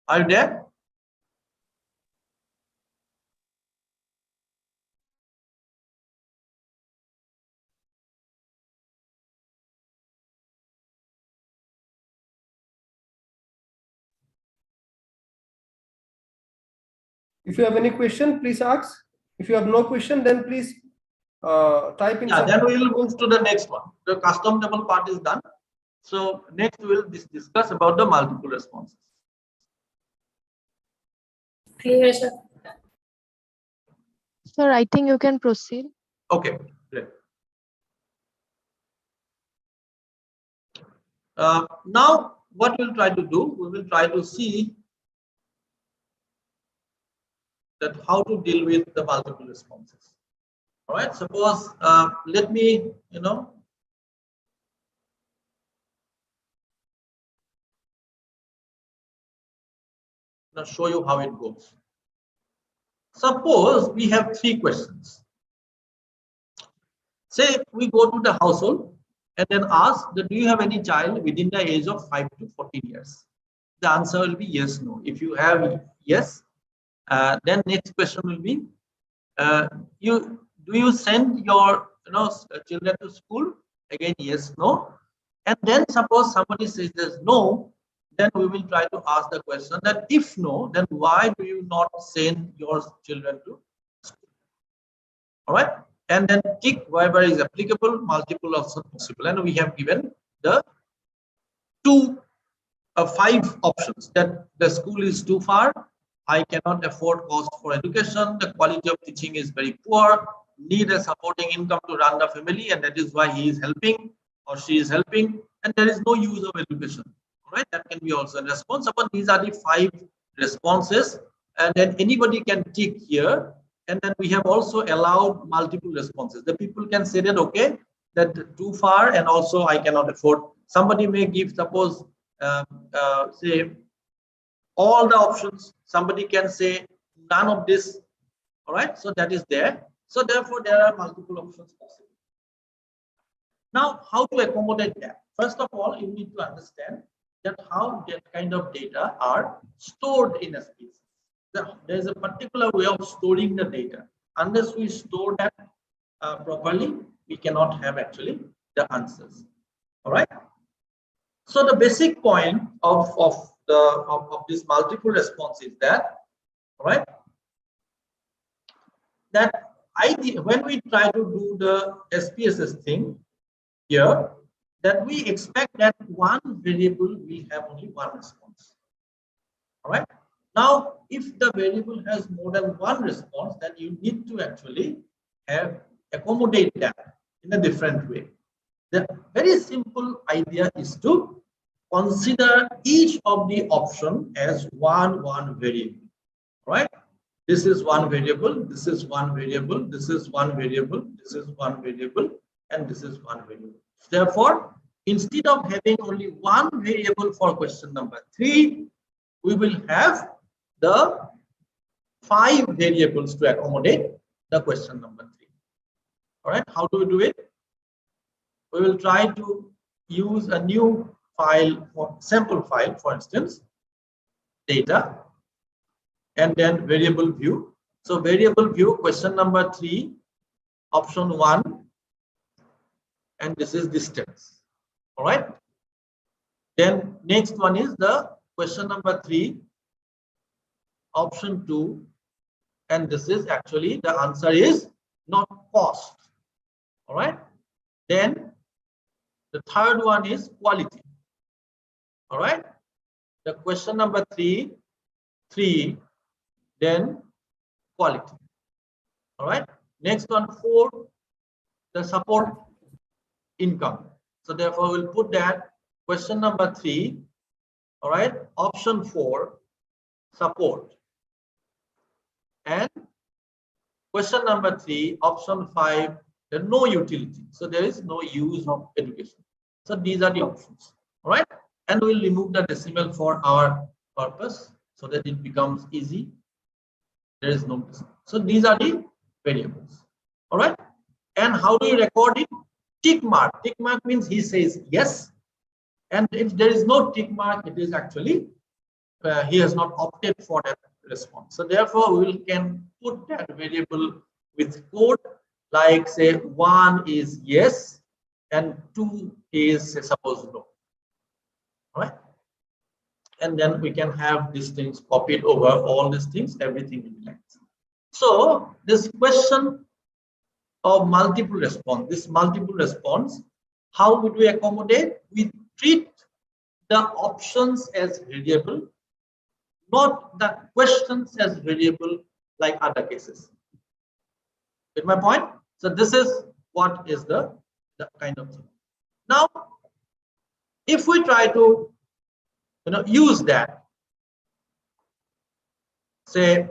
[SPEAKER 2] Are you there?
[SPEAKER 1] If you have any question, please ask. If you have no question, then please type in.
[SPEAKER 2] Yeah, then we will move to the next one. The custom table part is done. So next we will discuss about the multiple responses.
[SPEAKER 4] Clear, sir.
[SPEAKER 5] Sir, I think you can proceed.
[SPEAKER 2] Okay, great. Now, what we'll try to do, we will try to see that how to deal with the multiple responses. All right, suppose let me, now show you how it goes. Suppose we have 3 questions. Say we go to the household and then ask that do you have any child within the age of 5 to 14 years? The answer will be yes, no. If you have yes, then next question will be do you send your children to school? Again, yes, no. And then suppose somebody says there's no, then we will try to ask the question that if no, then why do you not send your children to school? All right, and then tick wherever is applicable, multiple also possible, and we have given the 5 options that the school is too far, I cannot afford cost for education, the quality of teaching is very poor, need a supporting income to run the family, and that is why he is helping or she is helping, and there is no use of education. All right, that can be also a response. But these are the 5 responses, and then anybody can tick here, and then we have also allowed multiple responses. The people can say that okay, that too far, and also I cannot afford. Somebody may give, suppose say all the options. Somebody can say none of this. All right, so that is there. So therefore there are multiple options possible. Now, how to accommodate that? First of all, you need to understand that how that kind of data are stored in SPSS. There is a particular way of storing the data. Unless we store that properly, we cannot have actually the answers. All right. So the basic point of this multiple response is that, all right, that when we try to do the SPSS thing here, that we expect that one variable will have only one response. All right. Now, if the variable has more than one response, then you need to actually accommodate that in a different way. The very simple idea is to consider each of the option as one variable. Right? This is one variable, this is one variable, this is one variable, this is one variable, and this is one variable. Therefore, instead of having only one variable for question number 3, we will have the 5 variables to accommodate the question number 3. All right, how do we do it? We will try to use a new file, for sample file, for instance, data, and then variable view. So variable view, question number 3, option 1, and this is distance. All right. Then next one is the question number 3, option 2, and this is actually the answer is not cost. All right. Then the third one is quality. All right. The question number 3, then quality. All right. Next one, 4, the support income. So therefore we'll put that question number 3. All right. Option 4, support. And question number 3, option 5, there no utility. So there is no use of education. So these are the options. All right. And we'll remove the decimal for our purpose so that it becomes easy. There is no decimal. So these are the variables. All right. And how do you record it? Tick mark. Tick mark means he says yes. And if there is no tick mark, it is actually he has not opted for that response. So therefore, we can put that variable with code like say 1 is yes and 2 is suppose no. All right. And then we can have these things copied over all these things, everything will be like this. So this question of multiple response, how would we accommodate? We treat the options as variable, not the questions as variable like other cases. Get my point? So this is what is the kind of thing. Now, if we try to use that, say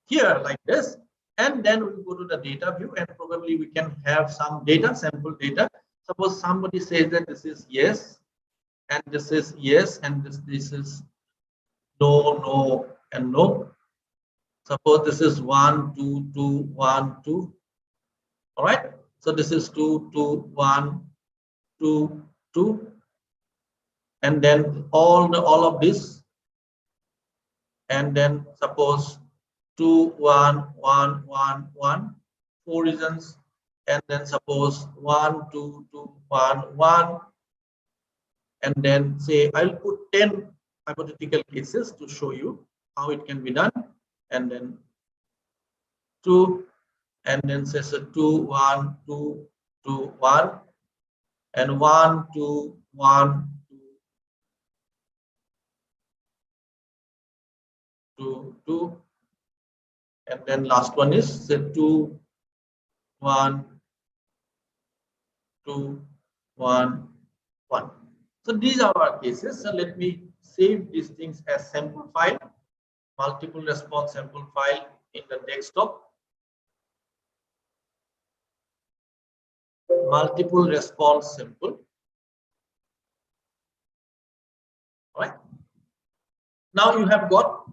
[SPEAKER 2] here like this, and then we go to the data view, and probably we can have some data, sample data. Suppose somebody says that this is yes, and this is yes, and this is no, and no. Suppose this is 1, 2, 2, 1, 2. All right. So this is 2, 2, 1, 2, 2, and then all of this, and then suppose 2, 1, 1, 1, 1, 4 reasons, and then suppose 1, 2, 2, 1, 1, and then say I'll put 10 hypothetical cases to show you how it can be done, and then 2, and then say so 2, 1, 2, 2, 1, and 1, 2, 1, 2, 2, and then last one is say 2, 1, 2, 1, 1. So these are our cases. So let me save these things as sample file, multiple response sample file in the desktop. Multiple response sample. All right. Now you have got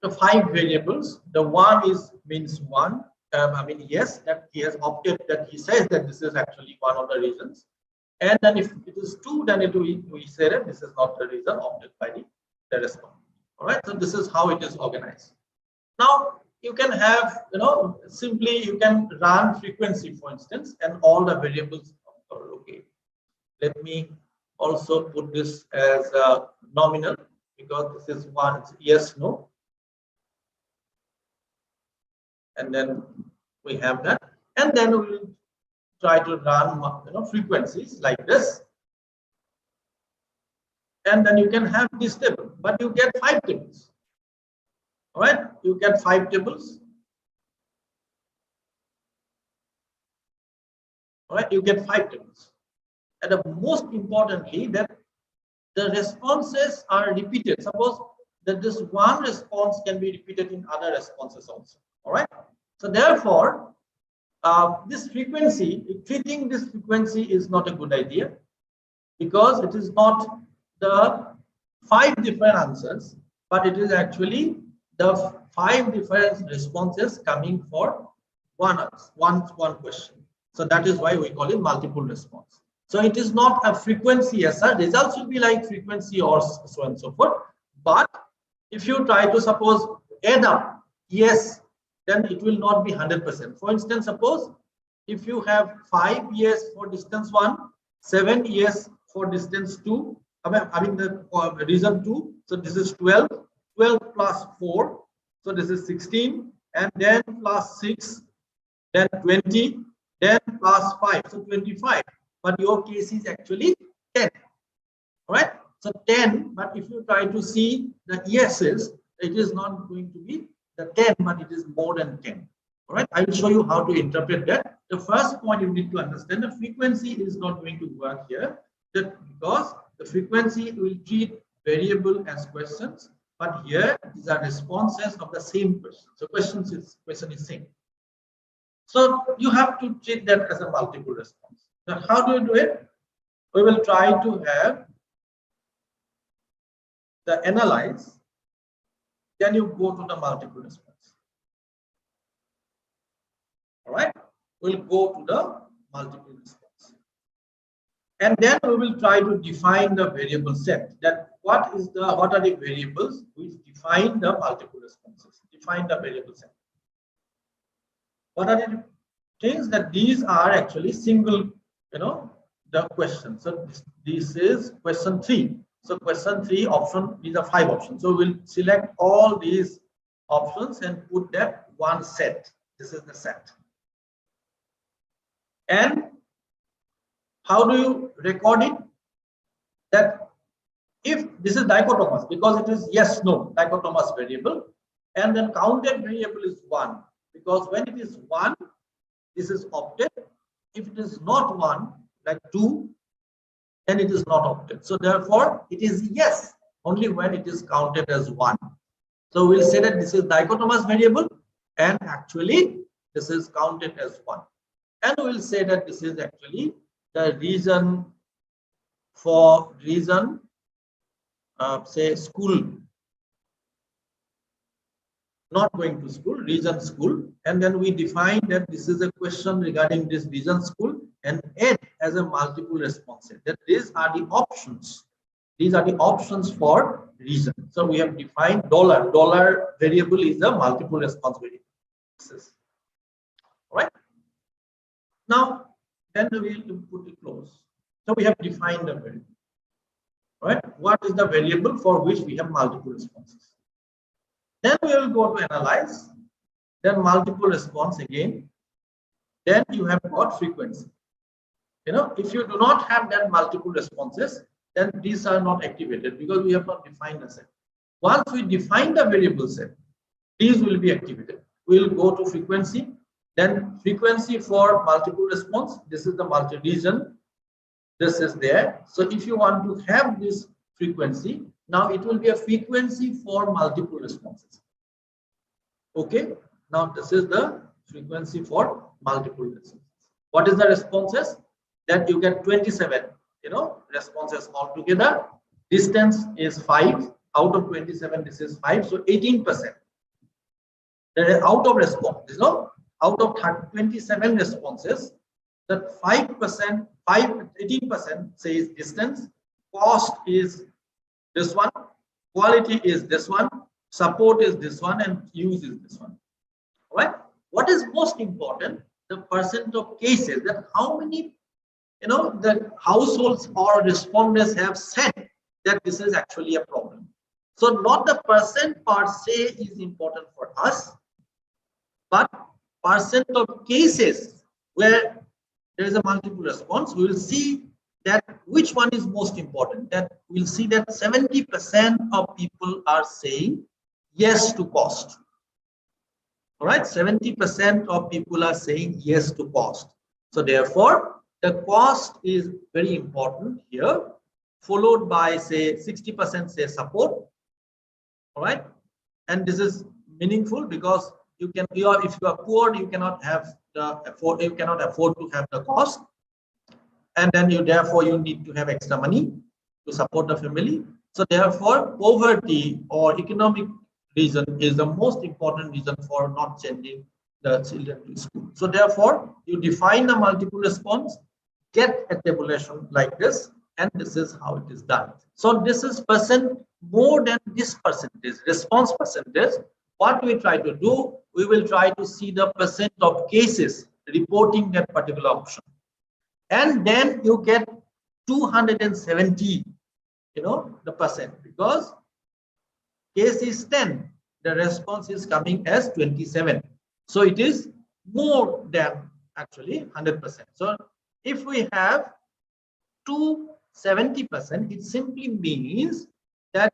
[SPEAKER 2] the 5 variables. The 1 is means 1. I mean, yes, that he has opted, that he says that this is actually one of the reasons. And then if it is 2, then we say that this is not the reason opted by the respondent. All right. So this is how it is organized. Now you can have, simply you can run frequency, for instance, and all the variables are okay. Let me also put this as a nominal, because this is one, it's yes, no. And then we have that, and then we will try to run frequencies like this, and then you can have this table, but you get 5 tables. All right, you get 5 tables. All right, you get 5 tables, and the most importantly that the responses are repeated. Suppose that this one response can be repeated in other responses also. All right, so therefore this frequency, treating this frequency is not a good idea, because it is not the 5 different answers, but it is actually the 5 different responses coming for one question. So that is why we call it multiple response. So it is not a frequency as such. Results will be like frequency or so on and so forth. But if you try to suppose add up yes, then it will not be 100%. For instance, suppose if you have 5 yes for distance 1, 7 yes for distance 2, I mean the reason 2. So this is 12, 12 plus 4. So this is 16, and then plus 6, then 20, then plus 5. So 25. But your case is actually 10. All right. So 10, but if you try to see the yeses, it is not going to be the 10, but it is more than 10. All right. I will show you how to interpret that. The first point you need to understand, the frequency is not going to work here, because the frequency will treat variable as questions, but here these are responses of the same question. So question is same. So you have to treat that as a multiple response. Now, how do you do it? We will try to have the analyze, then you go to the multiple response. All right, we'll go to the multiple response, and then we will try to define the variable set. That what are the variables which define the multiple responses? Define the variable set. What are the things that these are actually single, the question. So this is question 3. So question 3 option, these are 5 options. So we'll select all these options and put that one set. This is the set. And how do you record it? That if this is dichotomous, because it is yes, no, dichotomous variable, and then counted variable is 1, because when it is 1, this is opted. If it is not 1, like 2, then it is not opted. So therefore, it is yes only when it is counted as 1. So we'll say that this is dichotomous variable, and actually this is counted as 1. And we'll say that this is actually the reason for say school not going to school, region school, and then we define that this is a question regarding this region school and add as a multiple response. That these are the options. These are the options for region. So we have defined dollar variable is a multiple response variable. All right. Now, then we will put it close. So we have defined the variable. All right. What is the variable for which we have multiple responses? Then we will go to analyze. Then multiple response again. Then you have got frequency. You know, if you do not have that multiple responses, then these are not activated because we have not defined a set. Once we define the variable set, these will be activated. We will go to frequency. Then frequency for multiple response. This is the multi-region. This is there. So if you want to have this frequency, now it will be a frequency for multiple responses. Okay. Now this is the frequency for multiple responses. What is the responses? That you get 27, responses altogether. Distance is 5. Out of 27, this is 5. So 18%. Out of response, out of 27 responses, that 5%, 18% says distance, cost is this one, quality is this one, support is this one, and use is this one. All right. What is most important? The percent of cases, that how many the households or respondents have said that this is actually a problem. So not the percent per se is important for us, but percent of cases where there is a multiple response. We will see that which one is most important. That we'll see that 70% of people are saying yes to cost. All right, 70% of people are saying yes to cost. So therefore, the cost is very important here, followed by say 60% say support. All right, and this is meaningful because if you are poor, you cannot have afford to have the cost, and then therefore you need to have extra money to support the family. So therefore, poverty or economic reason is the most important reason for not sending the children to school. So therefore, you define the multiple response, get a tabulation like this, and this is how it is done. So this is percent more than this percentage, response percentage. What we try to do, we will try to see the percent of cases reporting that particular option. And then you get 270, the percent, because case is 10, the response is coming as 27. So it is more than actually 100%. So if we have 270%, it simply means that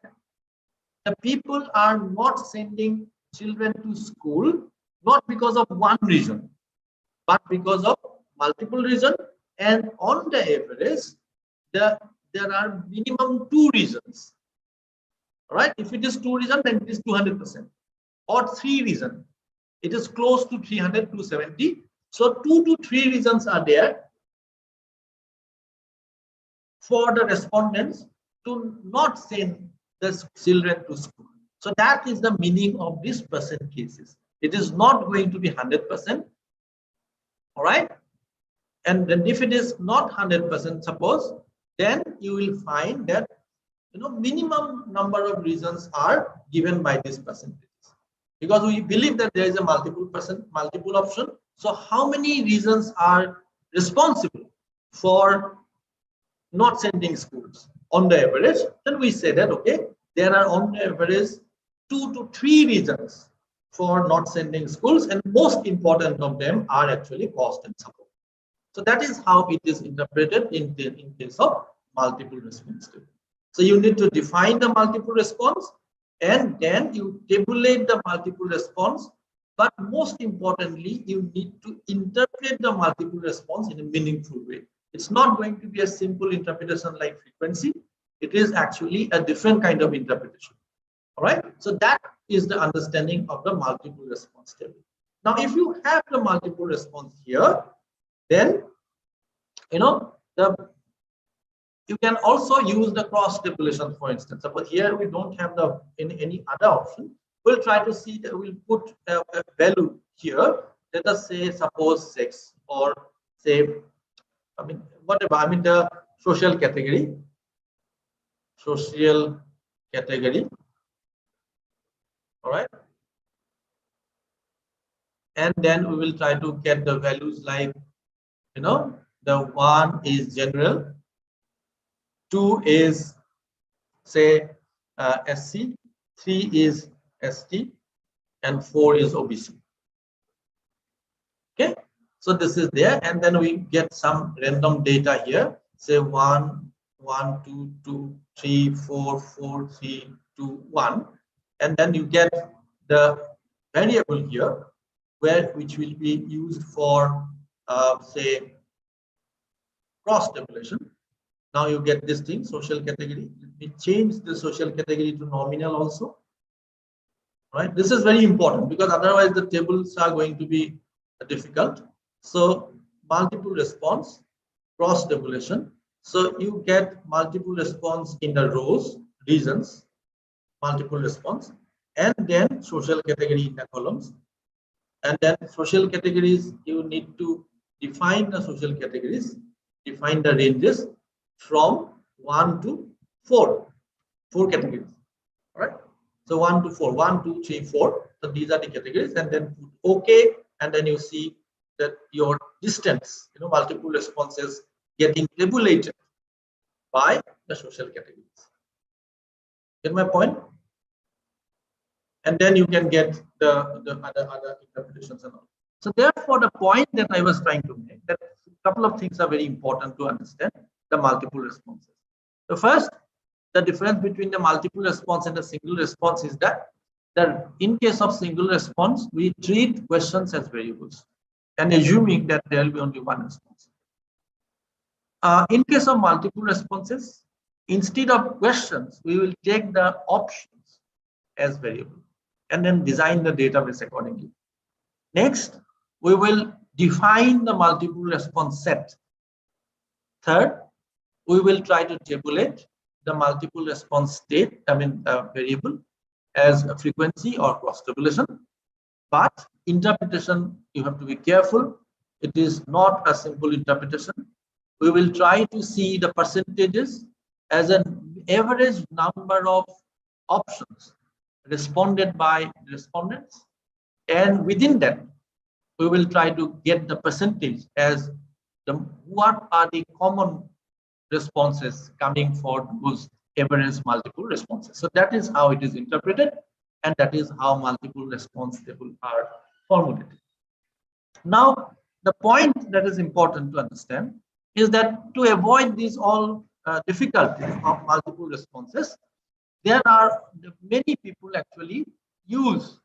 [SPEAKER 2] the people are not sending children to school, not because of one reason, but because of multiple reasons. And on the average, there are minimum 2 reasons. All right, if it is 2 reasons, then it is 200%, or 3 reasons, it is close to 300, 270. So 2 to 3 reasons are there for the respondents to not send the children to school. So that is the meaning of this percent cases. It is not going to be 100%. All right. And then if it is not 100%, suppose, then you will find that minimum number of reasons are given by this percentage, because we believe that there is a multiple option. So how many reasons are responsible for not sending schools on the average? Then we say that okay, there are on the average 2 to 3 reasons for not sending schools, and most important of them are actually cost and support. So that is how it is interpreted in case of multiple response. So you need to define the multiple response, and then you tabulate the multiple response. But most importantly, you need to interpret the multiple response in a meaningful way. It's not going to be a simple interpretation like frequency. It is actually a different kind of interpretation. All right. So that is the understanding of the multiple response table. Now, if you have the multiple response here, then you can also use the cross tabulation, for instance. But here we don't have any other option. we'll try to see that we'll put a value here. Let us say, suppose sex, or say, I mean, whatever, I mean the social category, all right. And then we will try to get the values like, you know, the 1 is general, 2 is say SC, 3 is ST, and 4 is OBC. Okay, so this is there, and then we get some random data here, say 1, 1, 2, 2, 3, 4, 4, 3, 2, 1, and then you get the variable here, which will be used for say cross tabulation. Now you get this thing, social category. Let me change the social category to nominal also. Right, this is very important because otherwise the tables are going to be difficult. So multiple response, cross tabulation. So you get multiple response in the rows, regions, multiple response, and then social category in the columns. And then social categories, you need to define the social categories, define the ranges from 1 to 4 categories. All right. So 1 to 4, 1, 2, 3, 4. So these are the categories, and then put OK, and then you see that your distance, you know, multiple responses getting tabulated by the social categories. Get my point? And then you can get the other interpretations and all. So therefore, the point that I was trying to make, that a couple of things are very important to understand the multiple responses. The first, the difference between the multiple response and the single response is that in case of single response, we treat questions as variables and assuming that there will be only one response. In case of multiple responses, instead of questions, we will take the options as variable and then design the database accordingly. Next, we will define the multiple response set. Third, we will try to tabulate the multiple response state, variable, as a frequency or cross tabulation. But interpretation, you have to be careful. It is not a simple interpretation. We will try to see the percentages as an average number of options responded by respondents, and within that we will try to get the percentage as what are the common responses coming for those average multiple responses. So that is how it is interpreted, and that is how multiple response tables are formulated. Now, the point that is important to understand is that to avoid these all difficulties of multiple responses, there are many people actually use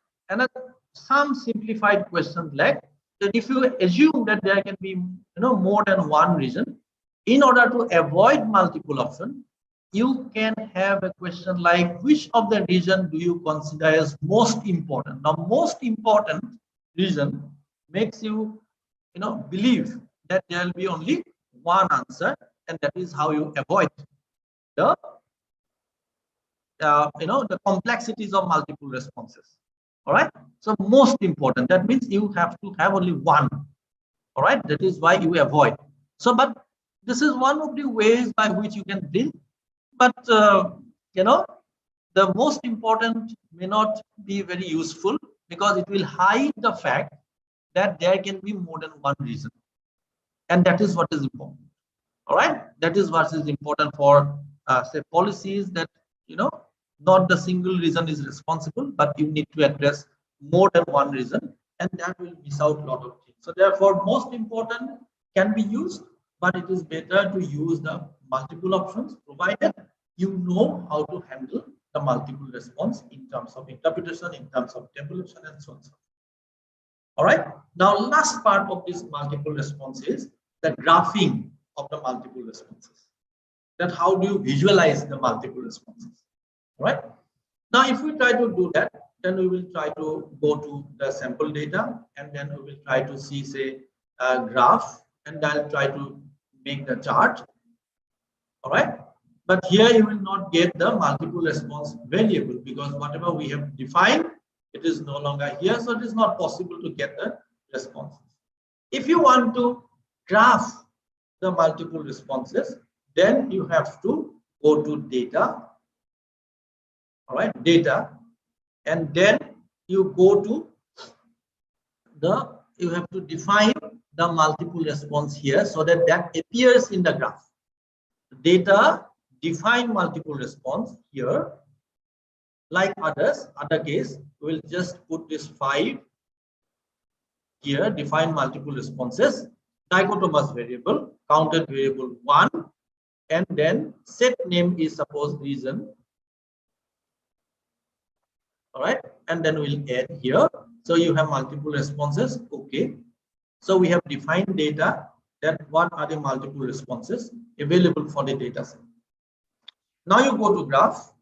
[SPEAKER 2] some simplified questions like that. If you assume that there can be more than one region, in order to avoid multiple option, you can have a question like, which of the region do you consider as most important? Now, most important region makes you believe that there will be only one answer, and that is how you avoid the the complexities of multiple responses. All right, so most important, that means you have to have only one. All right, that is why you avoid. So but this is one of the ways by which you can deal, but the most important may not be very useful because it will hide the fact that there can be more than one reason, and that is what is important. All right, that is what is important for say policies, that not the single reason is responsible, but you need to address more than one reason, and that will miss out a lot of things. So therefore, most important can be used, but it is better to use the multiple options, provided you know how to handle the multiple response in terms of interpretation, in terms of tabulation, and so on. All right, now last part of this multiple response is the graphing of the multiple responses. That how do you visualize the multiple responses? All right, now if we try to do that, then we will try to go to the sample data, and then we will try to see, say, a graph, and I'll try to make the chart. All right, but here you will not get the multiple response variable, because whatever we have defined it is no longer here, so it is not possible to get the responses. If you want to graph the multiple responses, then you have to go to data, all right, data, and then you go to you have to define the multiple response here so that that appears in the graph. Data, define multiple response here. Like other case, we'll just put this 5 here, define multiple responses, dichotomous variable, counted variable 1, and then set name is suppose reason. All right, and then we'll add here. So you have multiple responses. Okay, so we have defined data that what are the multiple responses available for the data set. Now you go to graph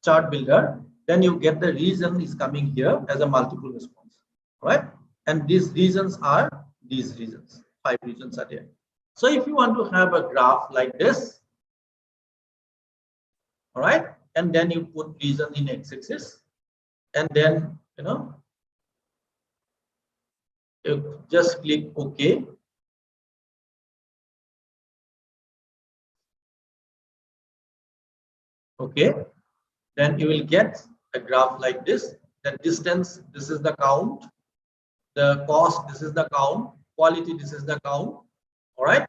[SPEAKER 2] chart builder, then you get the reason is coming here as a multiple response. All right, and these reasons are these reasons. 5 reasons are there. So if you want to have a graph like this, all right, and then you put reason in x-axis, and then you just click OK. Okay, then you will get a graph like this. The distance, this is the count. The cost, this is the count. Quality, this is the count. All right.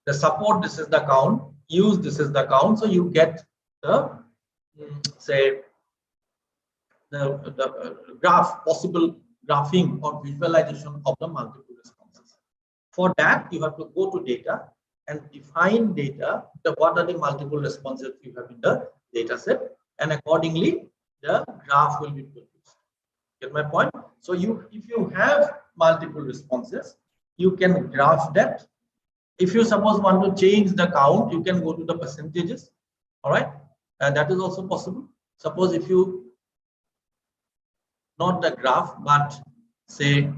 [SPEAKER 2] The support, this is the count. Use, this is the count. So you get the say the graph, possible graphing or visualization of the multiple responses. For that, you have to go to data and define data. What are the multiple responses you have in the data set, and accordingly the graph will be produced. Get my point? So if you have multiple responses, you can graph that. If you suppose want to change the count, you can go to the percentages. All right, and that is also possible. Suppose if you not the graph, but say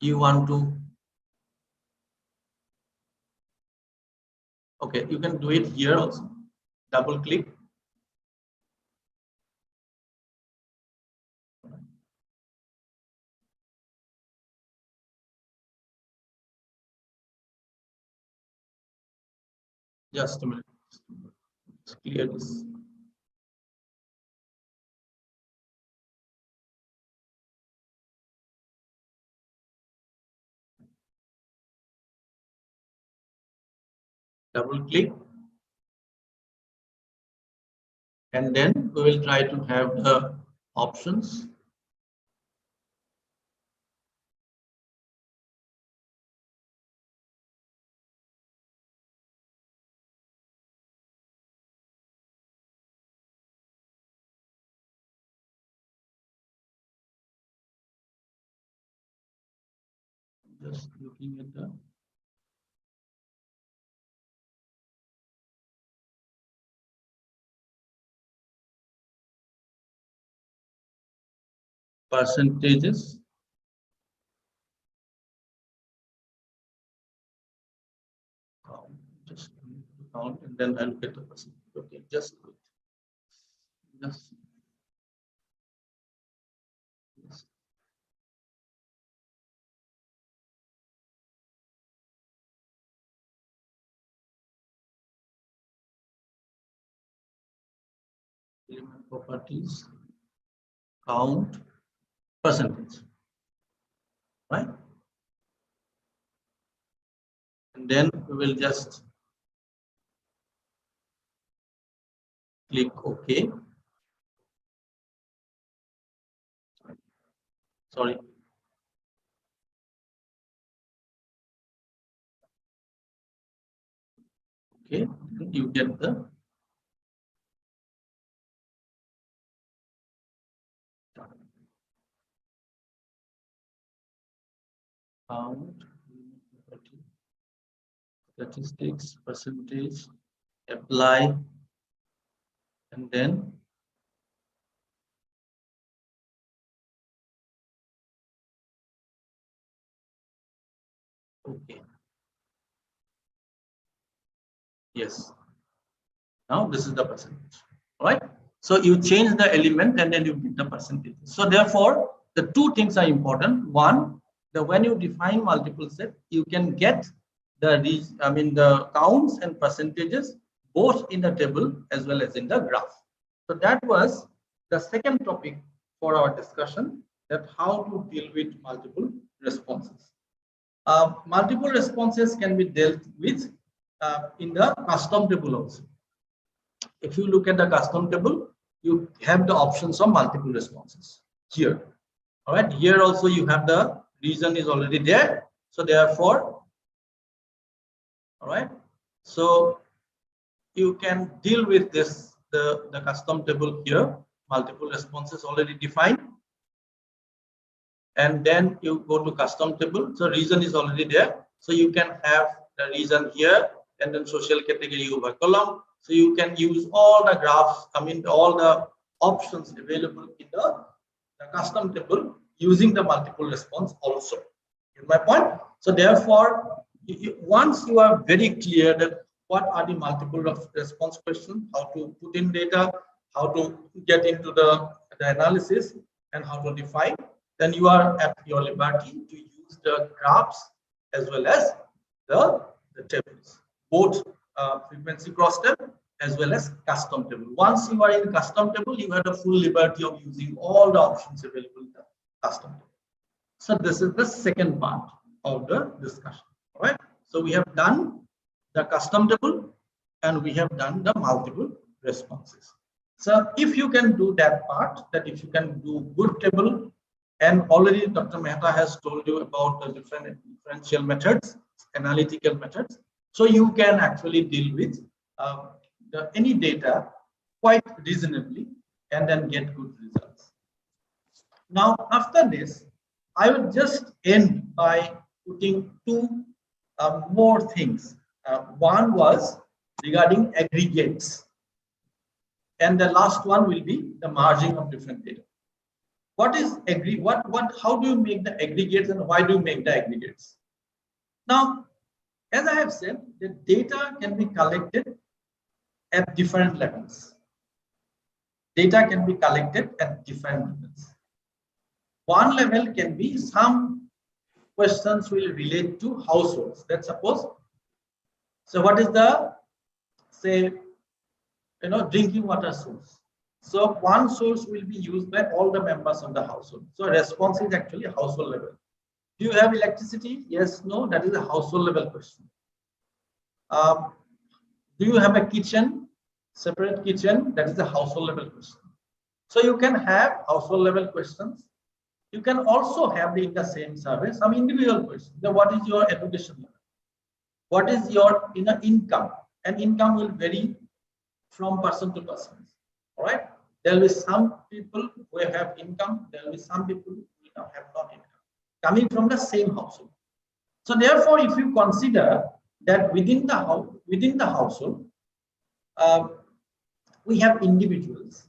[SPEAKER 2] you want to, okay, you can do it here also. Double click. Just a minute. Let's clear this. Double click, and then we will try to have the options. Just looking at the percentages. Just count, and then I'll get the percentage. Okay, just element properties, count, percentage, right? And then we will just click OK. Sorry. Okay, you get the count, statistics, percentage, apply, and then okay. Yes. Now this is the percentage. All right. So you change the element and then you get the percentage. So therefore, the two things are important. One, when you define multiple set, you can get the counts and percentages both in the table as well as in the graph. So that was the second topic for our discussion, that how to deal with multiple responses. Multiple responses can be dealt with in the custom table also. If you look at the custom table, you have the options of multiple responses here. All right, here also you have the reason is already there. So therefore, all right, so you can deal with this, the custom table here, multiple responses already defined. And then you go to custom table. So reason is already there. So you can have the reason here and then social category over column. So you can use all the graphs, all the options available in the custom table using the multiple response also. Get my point? So therefore, once you are very clear that what are the multiple response questions, how to put in data, how to get into the analysis, and how to define, then you are at your liberty to use the graphs as well as the tables, both frequency cross tab as well as custom table. Once you are in custom table, you have the full liberty of using all the options available in the custom table. So this is the second part of the discussion. All right. So we have done the custom table and we have done the multiple responses. So if you can do that part, that if you can do good table, and already Dr. Mehta has told you about the differential methods, analytical methods. So you can actually deal with any data quite reasonably and then get good results. Now, after this, I will just end by putting two more things. One was regarding aggregates, and the last one will be the merging of different data. What is how do you make the aggregates and why do you make the aggregates? Now, as I have said, the data can be collected at different levels. Data can be collected at different levels. One level can be some questions will relate to households. Let's suppose. So what is the, say, drinking water source? So one source will be used by all the members of the household. So response is actually household level. Do you have electricity? Yes, no, that is a household level question. Do you have a kitchen, separate kitchen? That is a household level question. So you can have household level questions. You can also have in the same survey some individual questions. What is your education level? What is your income? And income will vary from person to person. All right. There will be some people who have income. There will be some people who have not income coming from the same household. So therefore, if you consider that within the household, we have individuals,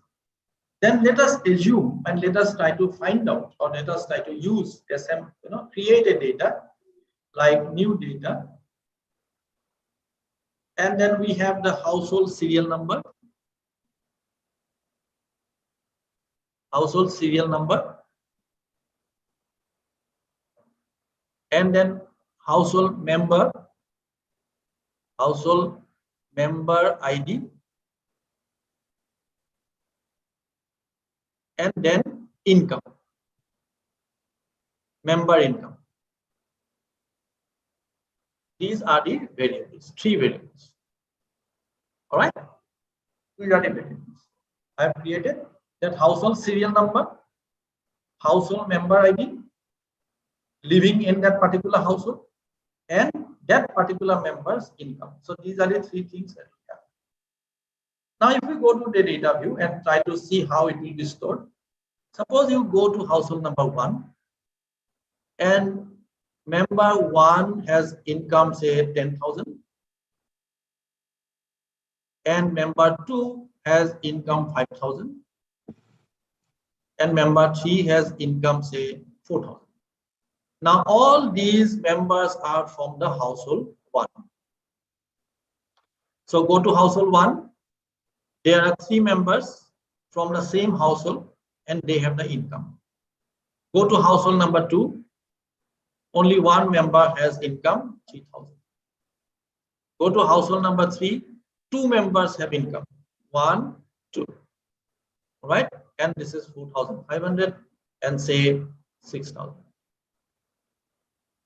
[SPEAKER 2] then let us assume and let us try to find out, or let us try to use create a data like new data, and then we have the household serial number. Household serial number, and then household member ID, and then income, member income. These are the variables, 3 variables. All right, these are the variables. I have created that household serial number, household member ID, living in that particular household, and that particular member's income. So these are the 3 things that we have. Now, if we go to the data view and try to see how it will be stored, suppose you go to household number 1, and member 1 has income, say 10,000, and member 2 has income 5,000. And member 3 has income, say 4,000. Now all these members are from the household 1. So go to household 1. There are 3 members. from the same household and they have the income. Go to household number 2. Only one member has income, 3,000. Go to household number 3. 2 members have income, 1, 2. All right, and this is 4,500 and say 6,000.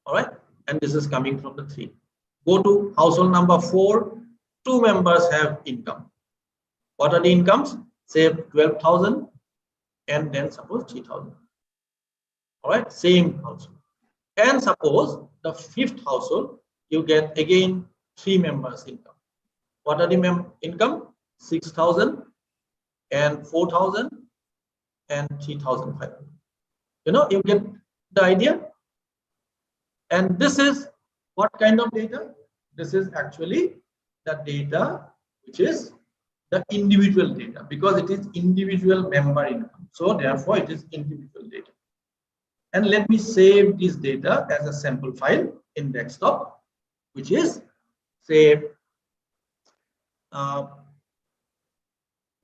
[SPEAKER 2] All right, and this is coming from the 3. Go to household number 4. 2 members have income. What are the incomes? Say 12,000 and then suppose 3,000. All right, same household. And suppose the 5th household, you get again 3 members income. What are the income? 6,000 and 4,000 and 3,500. You get the idea. And this is what kind of data? This is actually the data which is the individual data, because it is individual member income. So therefore it is individual data. And let me save this data as a sample file in desktop, which is say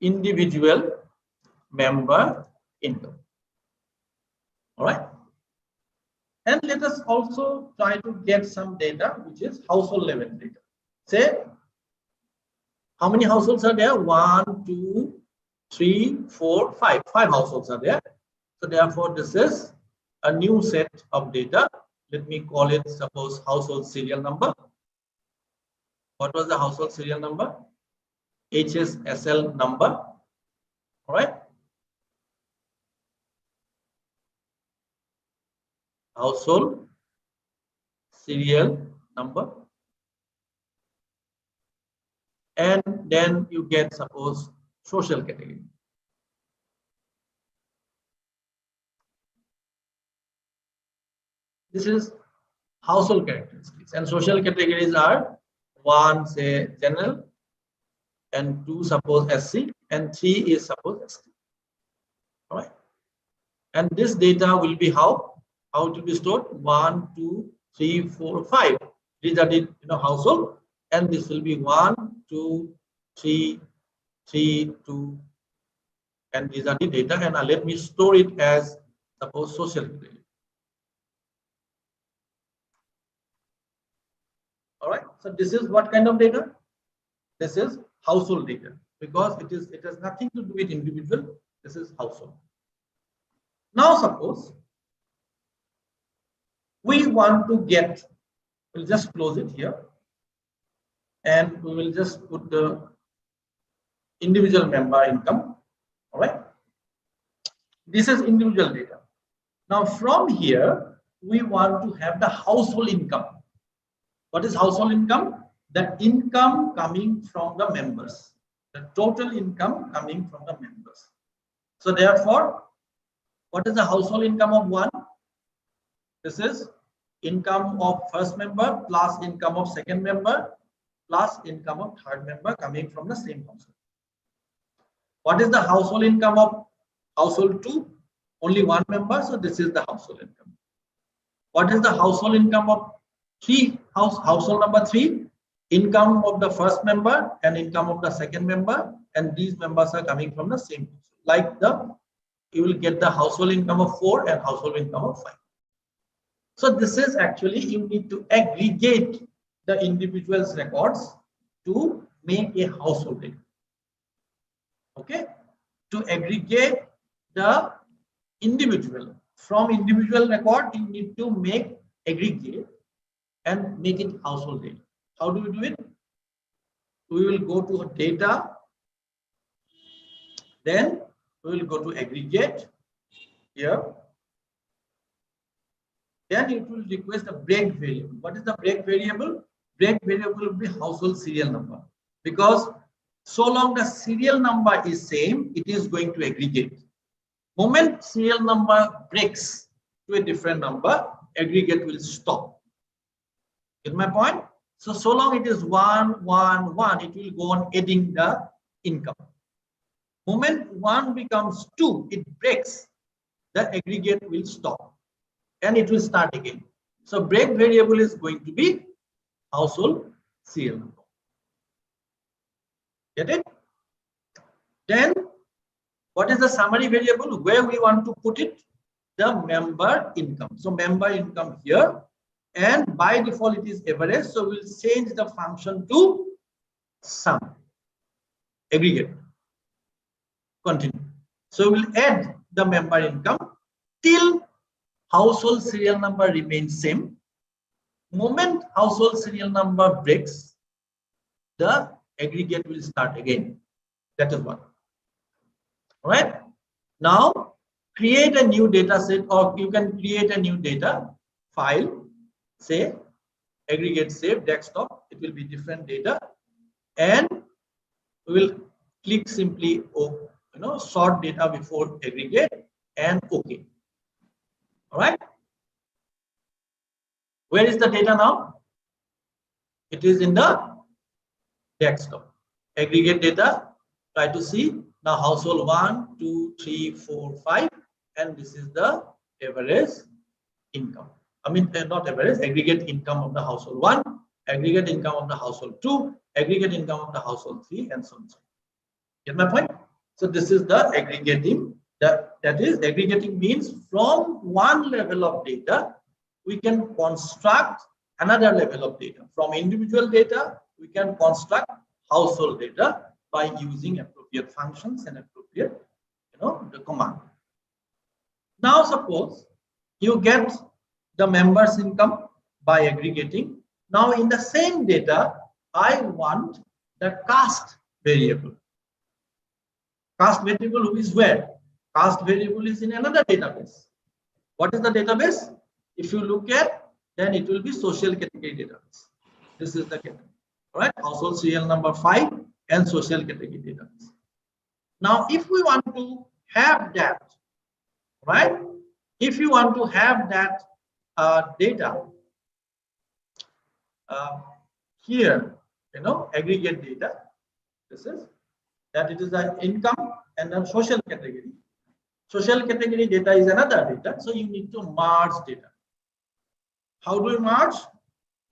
[SPEAKER 2] individual member income. All right. And let us also try to get some data which is household level data. Say, how many households are there? 1, 2, 3, 4, 5. 5 households are there. So therefore, this is a new set of data. Let me call it, suppose, household serial number. What was the household serial number? HSSL number. All right. Household serial number. And then you get, suppose, social category. This is household characteristics, and social categories are 1, say, general, and 2, suppose, SC, and 3 is, suppose, ST. All right. And this data will be how it will be stored? 1, 2, 3, 4, 5. These are the household, and this will be 1, 2, 3, 3, 2, and these are the data. And let me store it as, suppose, social category. All right. So this is what kind of data? This is household data, because it has nothing to do with individual. This is household. Now suppose we want to get, we'll just close it here, and we will just put the individual member income. All right. This is individual data. Now from here, we want to have the household income. What is household income? The income coming from the members. The total income coming from the members. So therefore, what is the household income of 1? This is income of first member plus income of second member plus income of third member coming from the same household. What is the household income of household 2? Only 1 member, so this is the household income. What is the household income of household number 3? Income of the first member and income of the second member, and these members are coming from the same household. Like you will get the household income of 4 and household income of 5. So this is actually, you need to aggregate the individual's records to make a household data. Okay, to aggregate the individual from individual record, you need to make aggregate and make it household data. How do we do it? We will go to data, then we will go to aggregate here. Then it will request a break variable. What is the break variable? Break variable will be household serial number, because so long the serial number is same, it is going to aggregate. Moment serial number breaks to a different number, aggregate will stop. Get my point? So long it is 1, 1, 1, it will go on adding the income. Moment 1 becomes 2, it breaks, the aggregate will stop and it will start again. So break variable is going to be household serial number. Get it? Then What is the summary variable? Where we want to put it? The member income. So member income here, and by default it is average. So we'll change the function to sum, aggregate. Continue. So we'll add the member income till household serial number remains same. Moment household serial number breaks, the aggregate will start again. That is what. All right. Now create a new data set, or you can create a new data file, say aggregate save desktop. It will be different data, and we will click simply sort data before aggregate and OK. All right. Where is the data now? It is in the desktop. Aggregate data. Try to see now household 1, 2, 3, 4, 5, and this is the average income. I mean, not average, aggregate income of the household 1, aggregate income of the household 2, aggregate income of the household 3, and so on. Get my point? So this is the aggregating. That is, aggregating means from one level of data we can construct another level of data. From individual data we can construct household data by using appropriate functions and appropriate the command. Now suppose you get the members income by aggregating. Now in the same data I want the caste variable. Caste variable is where? Caste variable is in another database. What is the database? If you look at, then it will be social category database. This is the category. All right, household serial number 5 and social category database. Now, if we want to have that, right? If you want to have that data here, aggregate data. This is that it is the income and then social category. Social category data is another data, so you need to merge data. How do you merge?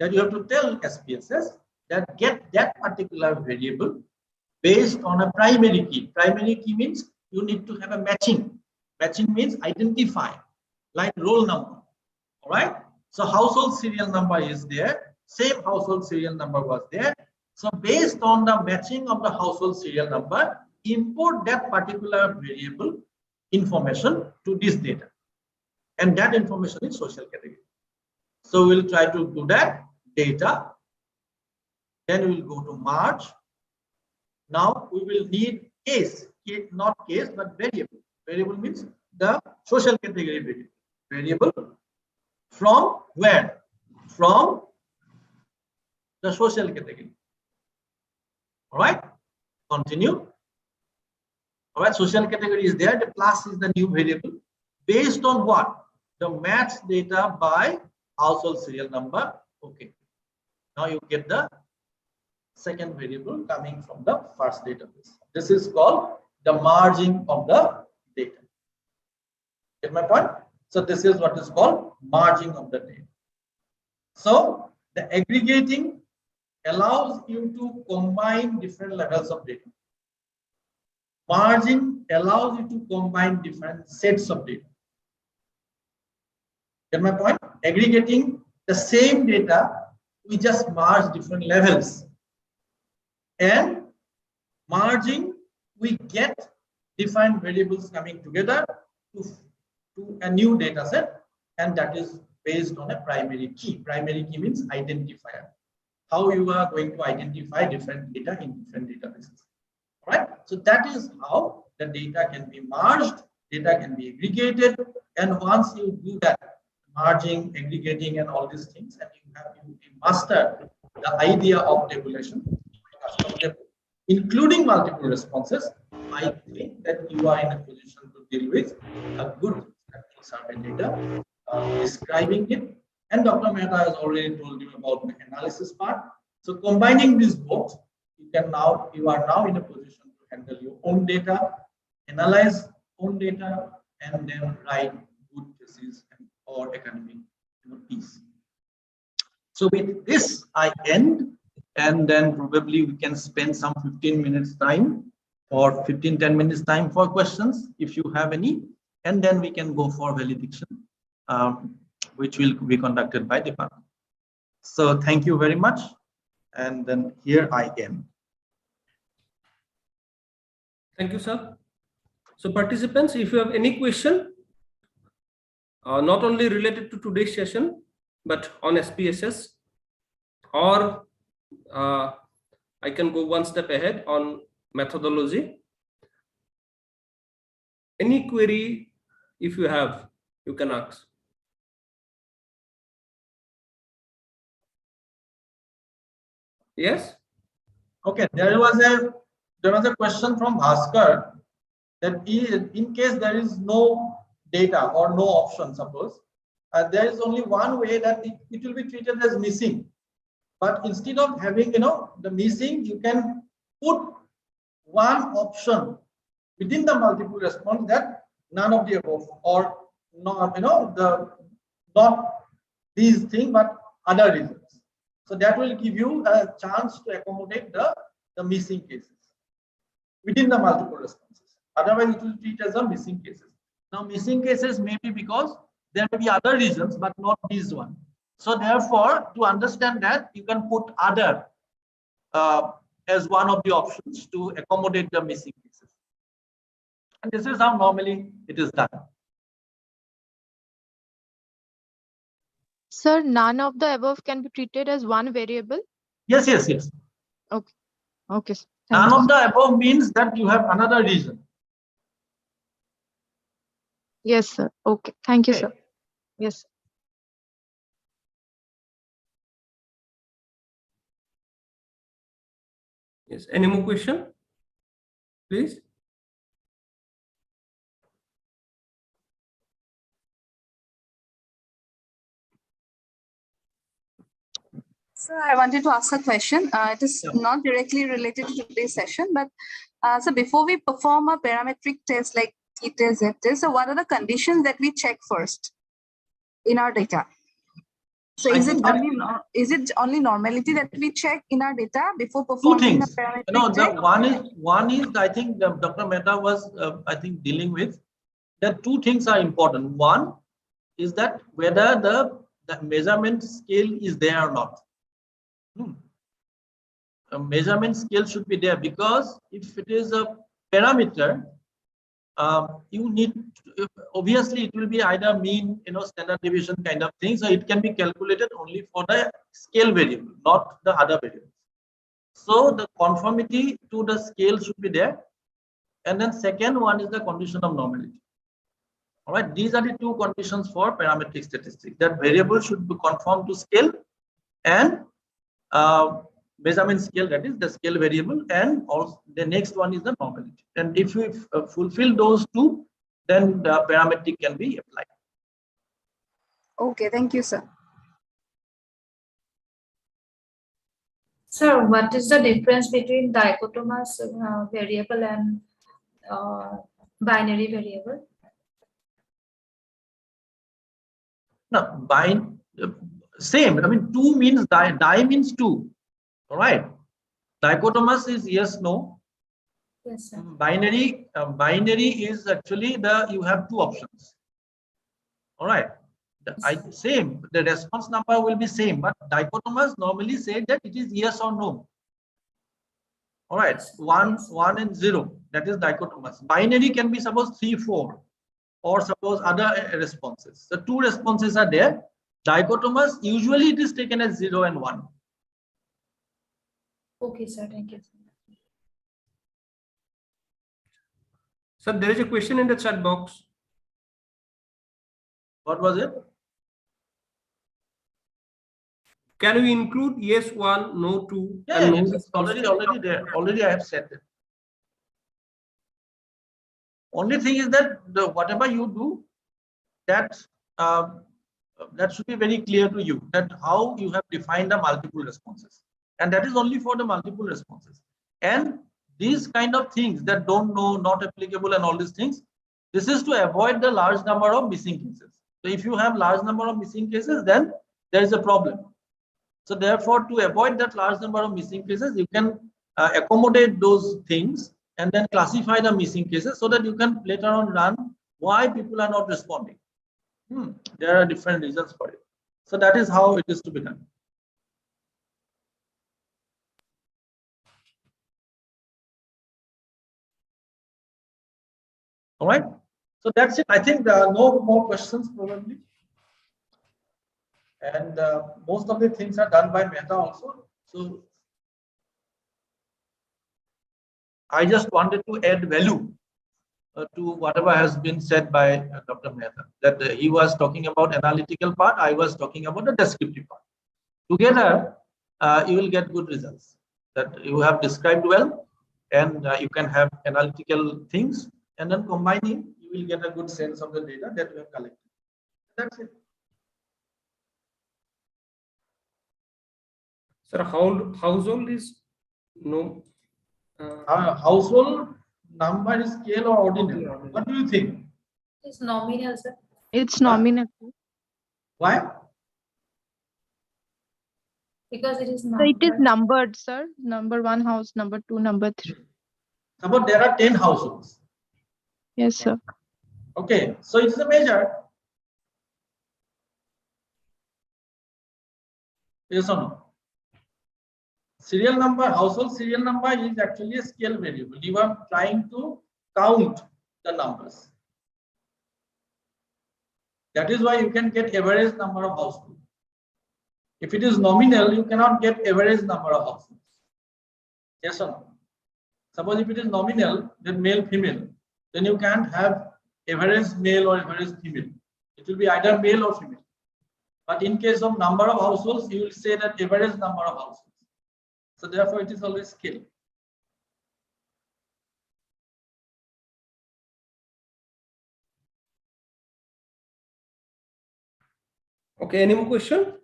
[SPEAKER 2] That you have to tell SPSS that get that particular variable based on a primary key. Primary key means you need to have a matching. Matching means identify, like roll number. All right. So household serial number is there. Same household serial number was there. So based on the matching of the household serial number, import that particular variable information to this data, and that information is social category. So we'll try to do that data. Then we'll go to merge. Now we will need case, not case, but variable. Variable means the social category variable. Variable from where? From the social category. All right. Continue. All right. Social category is there. The plus is the new variable based on what? The match data by household serial number. Okay. Now you get the second variable coming from the first database. This is called the merging of the data. Get my point? So this is what is called merging of the data. So the aggregating allows you to combine different levels of data. Merging allows you to combine different sets of data. Get my point? Aggregating the same data, we just merge different levels. And merging, we get different variables coming together to a new data set, and that is based on a primary key. Primary key means identifier. How you are going to identify different data in different databases. All right. So that is how the data can be merged, data can be aggregated, and once you do that, merging, aggregating, and all these things, and you master the idea of tabulation, including multiple responses, I think that you are in a position to deal with a good survey data, describing it. And Dr. Mehta has already told you about the analysis part. So combining these both, you are now in a position to handle your own data, analyze own data, and then write good thesis or academic piece. So with this, I end, and then probably we can spend some 15 minutes time for 15-10 minutes time for questions if you have any, and then we can go for valediction, which will be conducted by department. So thank you very much, and then here I am.
[SPEAKER 1] Thank you, sir. So participants, if you have any question, not only related to today's session, but on SPSS, or I can go one step ahead on methodology. Any query, if you have, you can ask. Yes?
[SPEAKER 2] Okay, there was a question from Bhaskar that in case there is no data or no option, suppose there is only one way that it will be treated as missing. But instead of having the missing, you can put one option within the multiple response that none of the above, or not not these things but other reasons. So that will give you a chance to accommodate the missing cases within the multiple responses. Otherwise, it will treat as a missing cases. Now, missing cases may be because there may be other reasons, but not this one. So therefore, to understand that, you can put other as one of the options to accommodate the missing cases. And this is how normally it is done.
[SPEAKER 5] Sir, none of the above can be treated as one variable?
[SPEAKER 2] Yes, yes, yes.
[SPEAKER 5] Okay. Okay, sir.
[SPEAKER 2] None of the above means that you have another reason.
[SPEAKER 5] Yes, sir. Okay. Thank you,
[SPEAKER 2] Okay.
[SPEAKER 5] sir. Yes.
[SPEAKER 1] Yes. Any more question? Please.
[SPEAKER 4] So I wanted to ask a question. It is not directly related to today's session, but so before we perform a parametric test like t-test, z-test, so what are the conditions that we check first in our data? So is it only normality that we check in our data before performing a parametric check?
[SPEAKER 2] One is I think Dr. Mehta was I think dealing with that two things are important. One is that whether the measurement scale is there or not. A measurement scale should be there, because if it is a parameter, you need obviously it will be either mean, standard deviation kind of thing. So it can be calculated only for the scale variable, not the other variables. So the conformity to the scale should be there. And then second one is the condition of normality. All right, these are the two conditions for parametric statistics, that variable should be conform to scale, and measurement scale, that is the scale variable, and also the next one is the normality. And if we fulfill those two, then the parametric can be applied.
[SPEAKER 4] Okay, thank you, sir.
[SPEAKER 6] Sir, what is the difference between dichotomous variable and binary variable?
[SPEAKER 2] No, same. I mean, two means die means two. All right. Dichotomous is yes, no.
[SPEAKER 6] Yes, sir.
[SPEAKER 2] Binary is actually you have two options. All right. Same. The response number will be same, but dichotomous normally say that it is yes or no. All right.
[SPEAKER 6] Yes.
[SPEAKER 2] 1 and 0. That is dichotomous. Binary can be suppose 3, 4, or suppose other responses. The two responses are there. Dichotomous, usually it is taken as 0 and 1.
[SPEAKER 6] Okay, sir. Thank you.
[SPEAKER 1] Sir, there is a question in the chat box.
[SPEAKER 2] What was it?
[SPEAKER 1] Can we include yes 1, no 2?
[SPEAKER 2] Yeah,
[SPEAKER 1] and no
[SPEAKER 2] it's already there. Already I have said it. Only thing is that whatever you do, that should be very clear to you, that how you have defined the multiple responses, and that is only for the multiple responses. And these kind of things that don't know, not applicable, and all these things, this is to avoid the large number of missing cases. So if you have large number of missing cases, then there is a problem. So therefore, to avoid that large number of missing cases, you can accommodate those things and then classify the missing cases so that you can later on run why people are not responding. There are different reasons for it. So that is how it is to be done. All right. So that's it. I think there are no more questions probably. And most of the things are done by Mehta also. So I just wanted to add value to whatever has been said by Dr. Mehta. That he was talking about analytical part, I was talking about the descriptive part. Together, you will get good results. That you have described well, and you can have analytical things, and then combining, you will get a good sense of the data that you have collected. That's it.
[SPEAKER 1] Sir, household is no.
[SPEAKER 2] Household number is scale or ordinal? What do you think?
[SPEAKER 6] It's nominal, sir.
[SPEAKER 5] It's nominal.
[SPEAKER 2] Why?
[SPEAKER 6] Because it is
[SPEAKER 5] So it is
[SPEAKER 6] numbered.
[SPEAKER 5] numbered, sir. Number 1 house, number 2, number 3.
[SPEAKER 2] Suppose there are 10 households.
[SPEAKER 5] Yes, sir.
[SPEAKER 2] Okay, so it's a measure. Yes or no? Serial number, household serial number is actually a scale variable. You are trying to count the numbers. That is why you can get average number of households. If it is nominal, you cannot get average number of households. Yes or no? Suppose if it is nominal, then male, female, then you can't have average male or average female. It will be either male or female. But in case of number of households, you will say that average number of households. So therefore, it is always scale.
[SPEAKER 1] Okay, any more question?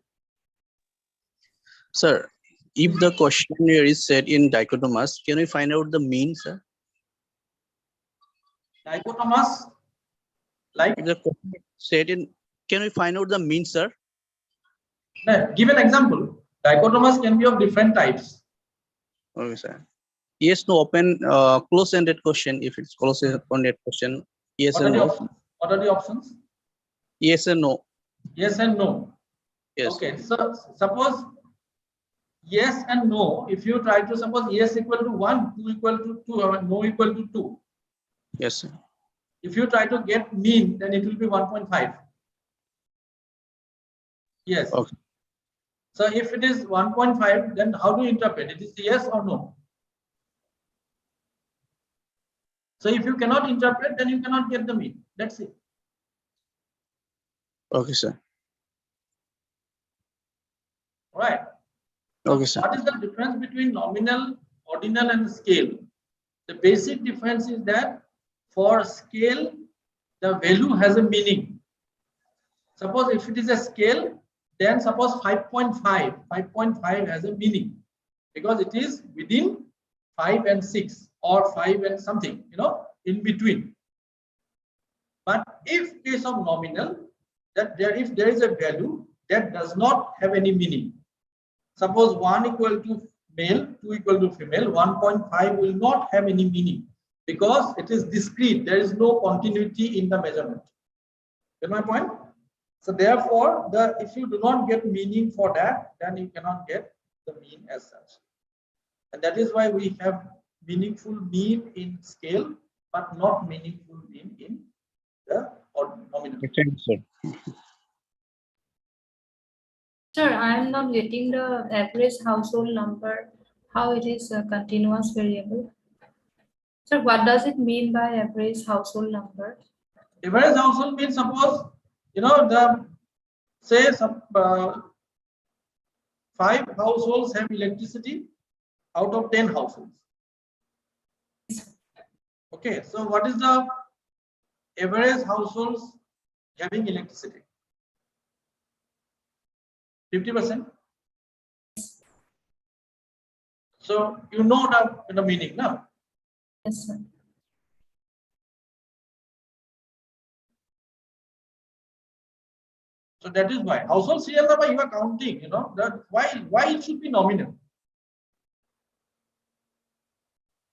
[SPEAKER 7] Sir, if the questionnaire is set in dichotomous, can we find out the mean, sir?
[SPEAKER 2] Dichotomous, like?
[SPEAKER 7] If the questionnaire set in, can we find out the mean, sir?
[SPEAKER 2] Give an example. Dichotomous can be of different types.
[SPEAKER 7] Okay, sir. Yes, no, open, close-ended question. If it's close-ended question, yes and no.
[SPEAKER 2] What are the options?
[SPEAKER 7] Yes and no.
[SPEAKER 2] Yes and no.
[SPEAKER 7] Yes.
[SPEAKER 2] Okay, so suppose yes and no. If you try to suppose yes equal to 1, 2 equal to 2, or no equal to 2.
[SPEAKER 7] Yes, sir.
[SPEAKER 2] If you try to get mean, then it will be 1.5. Yes.
[SPEAKER 7] Okay.
[SPEAKER 2] So if it is 1.5, then how do you interpret? It is yes or no? So if you cannot interpret, then you cannot get the mean. That's it.
[SPEAKER 7] Okay, sir.
[SPEAKER 2] All right.
[SPEAKER 7] Okay, sir.
[SPEAKER 2] What is the difference between nominal, ordinal, and scale? The basic difference is that for scale, the value has a meaning. Suppose if it is a scale, then suppose 5.5 has a meaning because it is within 5 and 6 or 5 and something, in between. But if case of nominal, that if there is a value that does not have any meaning, suppose 1 equal to male, 2 equal to female, 1.5 will not have any meaning because it is discrete. There is no continuity in the measurement. Get my point? So therefore, if you do not get meaning for that, then you cannot get the mean as such. And that is why we have meaningful mean in scale, but not meaningful mean in the nominal.
[SPEAKER 7] Thank you, sir.
[SPEAKER 6] Sir, I am not getting the average household number, how it is a continuous variable. Sir, what does it mean by average household number?
[SPEAKER 2] Average household means suppose, say some 5 households have electricity out of 10 households. Okay, so what is the average households having electricity? 50%. So you know the meaning now.
[SPEAKER 6] Yes, sir.
[SPEAKER 2] So that is why household serial number you are counting, that why it should be nominal.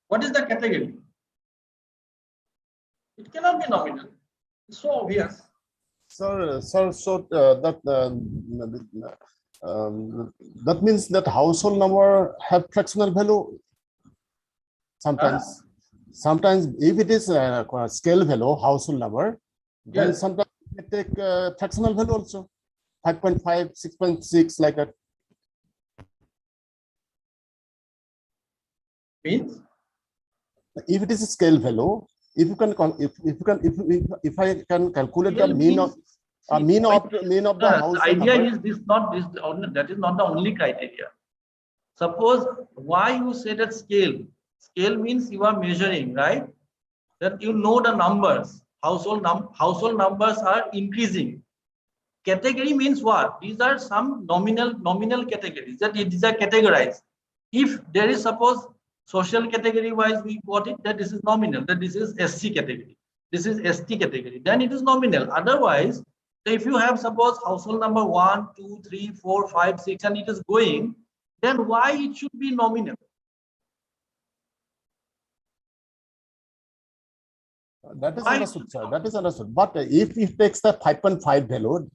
[SPEAKER 2] What is the category? It cannot be nominal. It's so obvious.
[SPEAKER 8] So that means that household number have fractional value. Sometimes if it is a scale value, household number, then
[SPEAKER 2] Yes.
[SPEAKER 8] sometimes we take fractional value also, 5.5, 6.6, like that.
[SPEAKER 2] Means
[SPEAKER 8] If it is a scale value, if I can calculate the
[SPEAKER 2] scale
[SPEAKER 8] mean
[SPEAKER 2] means-
[SPEAKER 8] of mean of the
[SPEAKER 2] the
[SPEAKER 8] household
[SPEAKER 2] idea
[SPEAKER 8] number.
[SPEAKER 2] is this, not this, that is not the only criteria. Suppose why you say that scale? Scale means you are measuring, right? That you know the numbers. Household numbers are increasing. Category means what? These are some nominal categories that these are categorized. If there is, suppose social category wise we got it that this is nominal, that this is SC category, this is ST category, then it is nominal. Otherwise, if you have suppose household number 1, 2, 3, 4, 5, 6 and it is going, then why it should be nominal?
[SPEAKER 8] That is
[SPEAKER 2] Why?
[SPEAKER 8] understood, sir. That is understood. But if it takes the 5.5 value,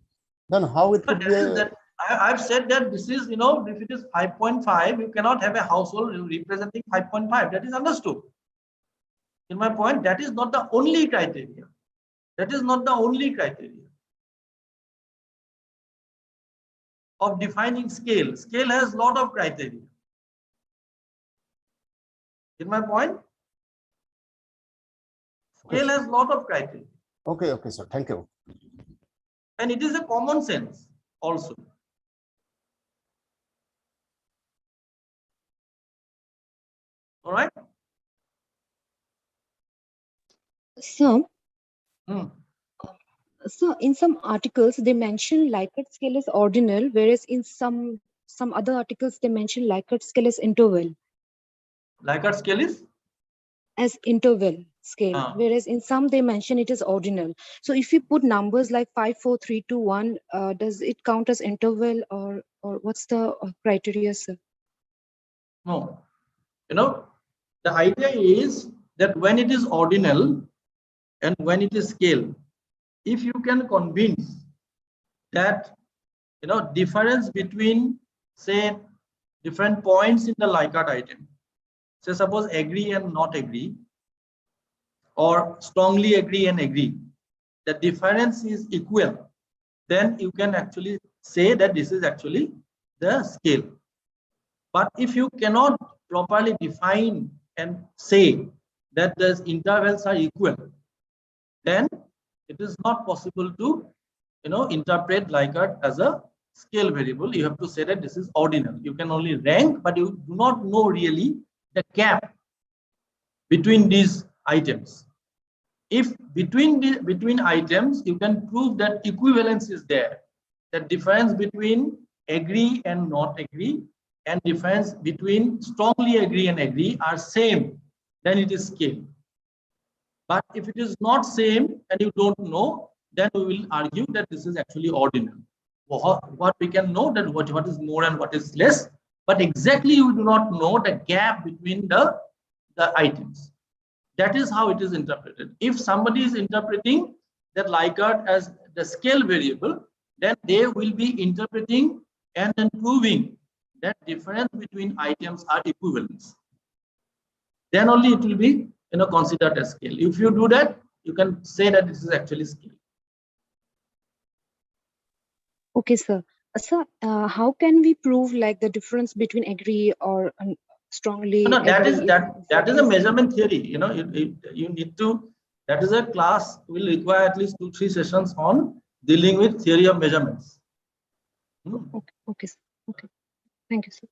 [SPEAKER 8] then how it could be?
[SPEAKER 2] I've said that this is, if it is 5.5, you cannot have a household representing 5.5. That is understood. In my point, that is not the only criteria. That is not the only criteria of defining scale. Scale has a lot of criteria. In my point, scale has a lot of criteria.
[SPEAKER 8] Okay, sir. Thank you.
[SPEAKER 2] And it is a common sense also. All right.
[SPEAKER 9] So,
[SPEAKER 2] Hmm.
[SPEAKER 9] so in some articles they mention Likert scale as ordinal, whereas in some other articles they mention Likert scale as interval.
[SPEAKER 2] Likert scale is?
[SPEAKER 9] As interval scale,
[SPEAKER 2] Ah.
[SPEAKER 9] whereas in some they mention it as ordinal. So if you put numbers like 5, 4, 3, 2, 1, does it count as interval or what's the criteria, sir?
[SPEAKER 2] No. The idea is that when it is ordinal and when it is scale, if you can convince that difference between, say, different points in the Likert item, say suppose agree and not agree, or strongly agree and agree, the difference is equal, then you can actually say that this is actually the scale. But if you cannot properly define and say that the intervals are equal, then it is not possible to interpret Likert as a scale variable. You have to say that this is ordinal. You can only rank, but you do not know really the gap between these items. If between items you can prove that equivalence is there, the difference between agree and not agree and difference between strongly agree and agree are same, then it is scale. But if it is not same and you don't know, then we will argue that this is actually ordinal. What we can know that what is more and what is less, but exactly we do not know the gap between the items. That is how it is interpreted. If somebody is interpreting that Likert as the scale variable, then they will be interpreting and then proving that difference between items are equivalence. Then only it will be considered as scale. If you do that, you can say that this is actually scale.
[SPEAKER 9] Okay, sir. Sir, how can we prove like the difference between agree or strongly?
[SPEAKER 2] No, that is a
[SPEAKER 9] agree?
[SPEAKER 2] measurement theory. You need to. That is a class will require at least 2-3 sessions on dealing with theory of measurements.
[SPEAKER 9] Okay, sir. Okay. Thank you, sir.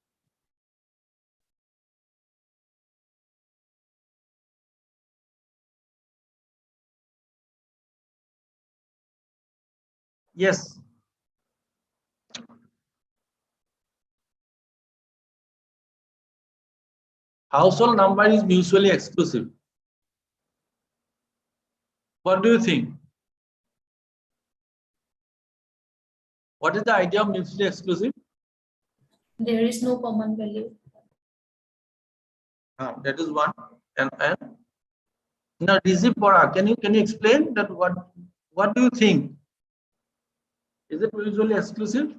[SPEAKER 2] Yes. Household number is mutually exclusive. What do you think? What is the idea of mutually exclusive?
[SPEAKER 6] There is no common value.
[SPEAKER 2] That is one. And Now, Rizip Bora, can you explain that what do you think? Is it mutually exclusive?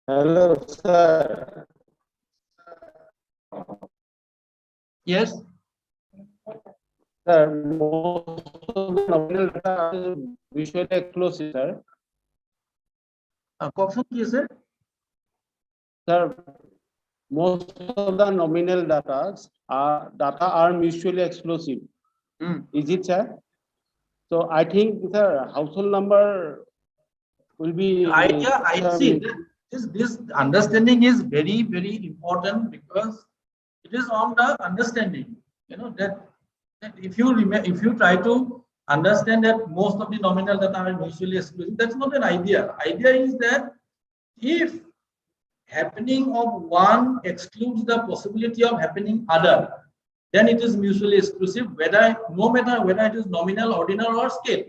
[SPEAKER 10] Hello, sir.
[SPEAKER 2] Yes.
[SPEAKER 10] Sir, most of the nominal data are visually exclusive, sir.
[SPEAKER 2] Question is it?
[SPEAKER 10] Sir, most of the nominal data are mutually exclusive. Is it, sir? So I think, sir, household number will be.
[SPEAKER 2] Idea, I see. This understanding is very, very important because it is on the understanding. That if you try to understand that most of the nominal data are mutually exclusive, that's not an idea. Idea is that if happening of one excludes the possibility of happening other, then it is mutually exclusive, no matter whether it is nominal, ordinal, or scale.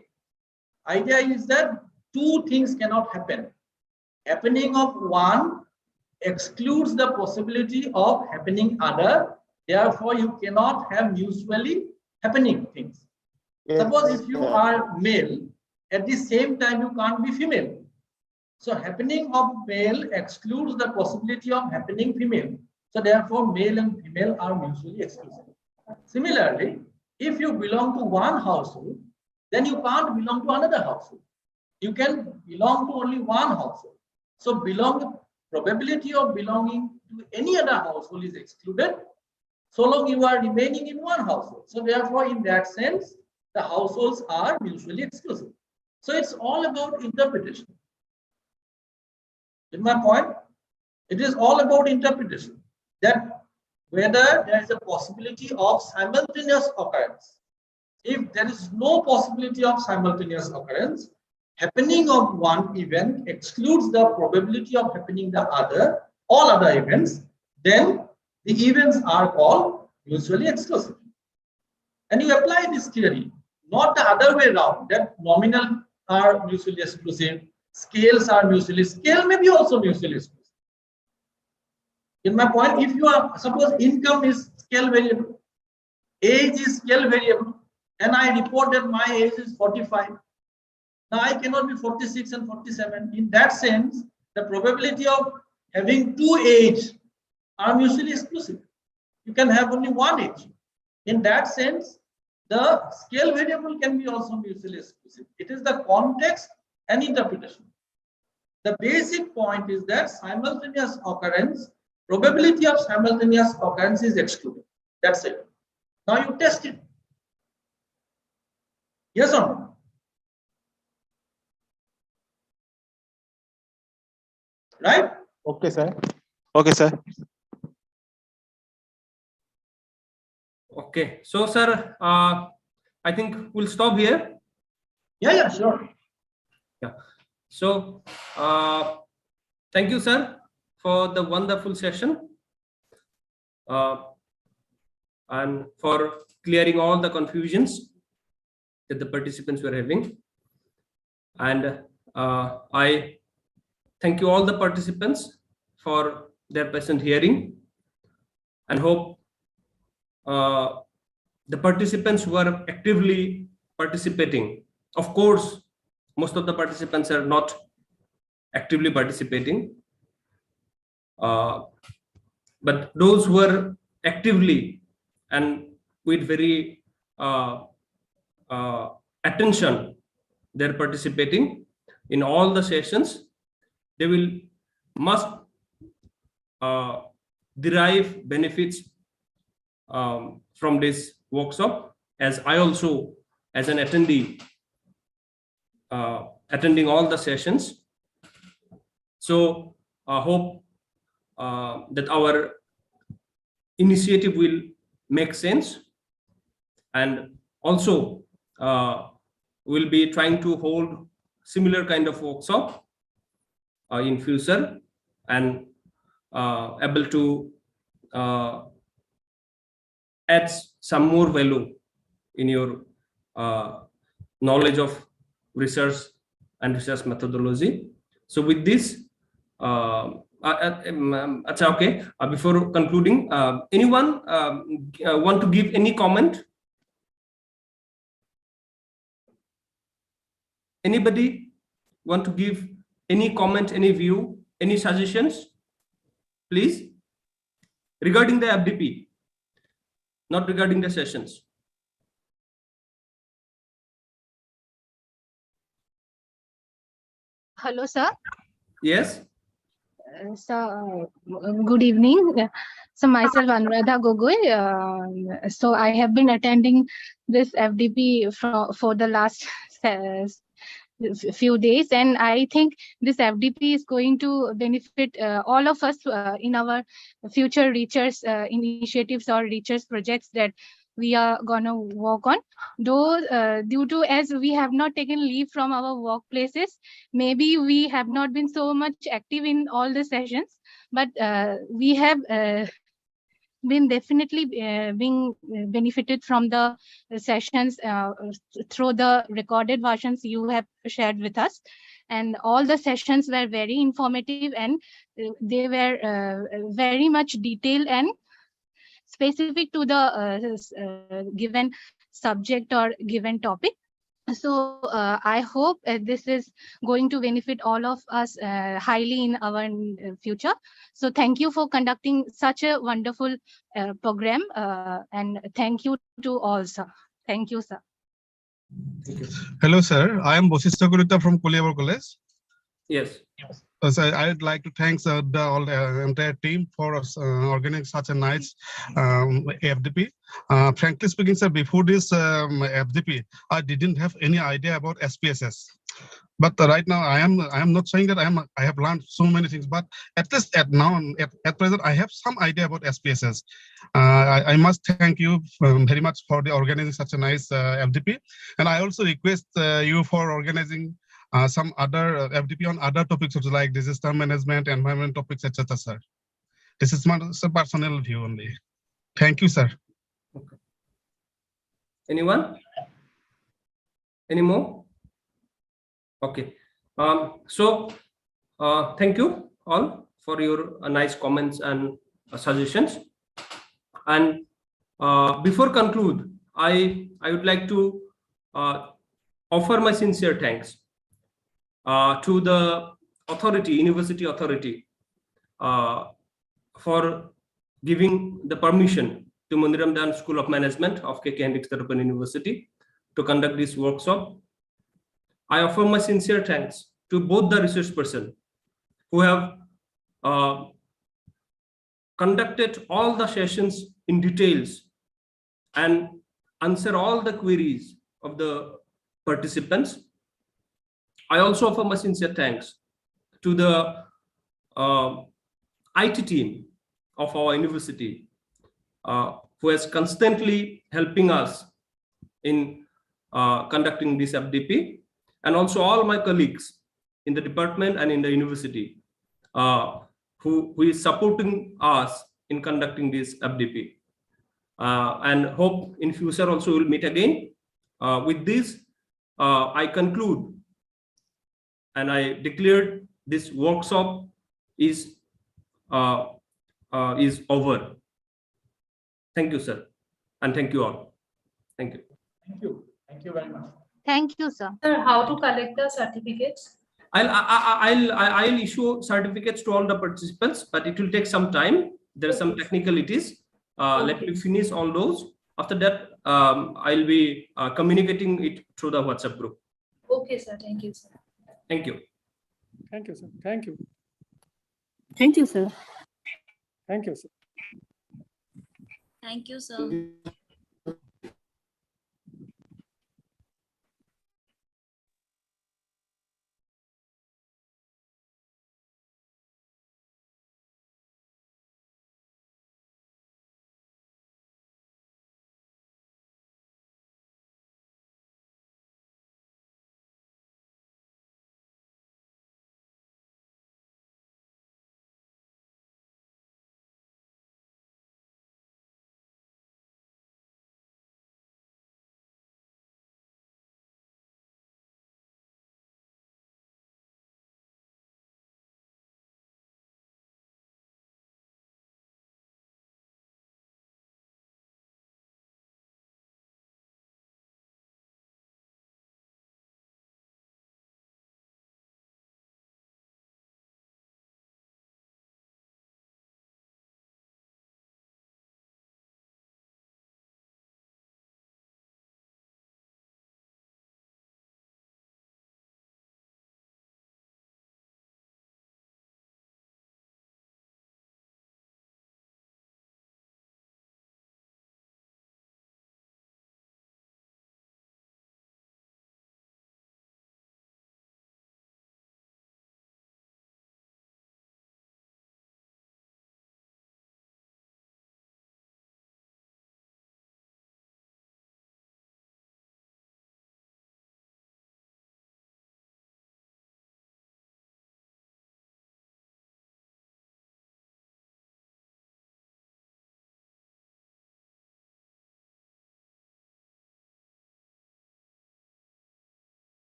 [SPEAKER 2] Idea is that two things cannot happen. Happening of one excludes the possibility of happening other. Therefore, you cannot have mutually happening things. Yes. Suppose if you are male, at the same time you can't be female. So happening of male excludes the possibility of happening female. So therefore, male and female are mutually exclusive. Similarly, if you belong to one household, then you can't belong to another household. You can belong to only one household. So probability of belonging to any other household is excluded so long you are remaining in one household. So therefore, in that sense, the households are mutually exclusive. So it's all about interpretation. In my point, it is all about interpretation. That whether there is a possibility of simultaneous occurrence. If there is no possibility of simultaneous occurrence, happening of one event excludes the probability of happening all other events, then the events are called mutually exclusive. And you apply this theory, not the other way around, that nominal are mutually exclusive, scales are mutually, scale may be also mutually exclusive. In my point, if you are, suppose income is scale variable, age is scale variable, and I report that my age is 45. Now I cannot be 46 and 47. In that sense, the probability of having two ages are mutually exclusive. You can have only one age. In that sense, the scale variable can be also mutually exclusive. It is the context and interpretation. The basic point is that simultaneous occurrence, probability of simultaneous occurrence is excluded. That's it. Now you test it. Yes or no? Right?
[SPEAKER 10] Okay, sir. Okay, sir.
[SPEAKER 1] Okay. So, sir, I think we'll stop here.
[SPEAKER 2] Yeah, sure.
[SPEAKER 1] Yeah. So, thank you, sir, for the wonderful session and for clearing all the confusions that the participants were having. And I thank you all the participants for their patient hearing, and hope the participants who are actively participating, of course, most of the participants are not actively participating, but those who are actively and with very attention, they're participating in all the sessions, they must derive benefits from this workshop, as I also, as an attendee, attending all the sessions. So I hope that our initiative will make sense, and also we'll be trying to hold similar kind of workshop in future, and able to add some more value in your knowledge of research and research methodology. So with this, Okay. Before concluding, anyone want to give any comment? Anybody want to give any comment, any view, any suggestions, please, regarding the FDP, not regarding the sessions?
[SPEAKER 5] Hello, sir.
[SPEAKER 1] Yes.
[SPEAKER 5] Good evening. So myself Anuradha Gogoi. So I have been attending this FDP for the last few days, and I think this FDP is going to benefit all of us in our future research initiatives or research projects that we are gonna work on. Though due to as we have not taken leave from our workplaces, maybe we have not been so much active in all the sessions, but we have been definitely being benefited from the sessions through the recorded versions you have shared with us, and all the sessions were very informative, and they were very much detailed and specific to the given subject or given topic. So I hope this is going to benefit all of us highly in our future. So thank you for conducting such a wonderful program, and thank you to all, sir. Thank you, sir.
[SPEAKER 11] Hello, sir. I am Bosista Gurita from Koliabar College.
[SPEAKER 1] Yes.
[SPEAKER 11] So I'd like to thank the entire team for organizing such a nice FDP. Frankly speaking, sir, before this FDP, I didn't have any idea about SPSS. But right now, I am not saying that I have learned so many things. But at least at present, I have some idea about SPSS. I must thank you very much for the organizing such a nice FDP, and I also request you for organizing some other FDP on other topics such like disaster management, environment topics, etc. Sir, this is my personal view only. Thank you, sir.
[SPEAKER 1] Okay. Anyone? Any more? Okay. Thank you all for your nice comments and suggestions. And before conclude, I would like to offer my sincere thanks to the authority, university authority, for giving the permission to Mundiram Dan School of Management of KK Hendricks Open University to conduct this workshop. I offer my sincere thanks to both the research persons who have conducted all the sessions in details and answer all the queries of the participants. I also offer my sincere thanks to the IT team of our university who is constantly helping us in conducting this FDP, and also all my colleagues in the department and in the university who is supporting us in conducting this FDP. And hope in future also we'll meet again. With this, I conclude and I declared this workshop is over. Thank you, sir, and thank you all. Thank you.
[SPEAKER 10] Thank you. Thank you very much.
[SPEAKER 4] Thank you, sir.
[SPEAKER 6] Sir, how to collect the certificates?
[SPEAKER 1] I'll issue certificates to all the participants, but it will take some time. There are some technicalities. Let me finish all those. After that, I'll be communicating it through the WhatsApp group.
[SPEAKER 6] Okay, sir. Thank you, sir.
[SPEAKER 1] Thank you.
[SPEAKER 10] Thank you, sir. Thank you.
[SPEAKER 4] Thank you, sir.
[SPEAKER 10] Thank you, sir.
[SPEAKER 12] Thank you, sir.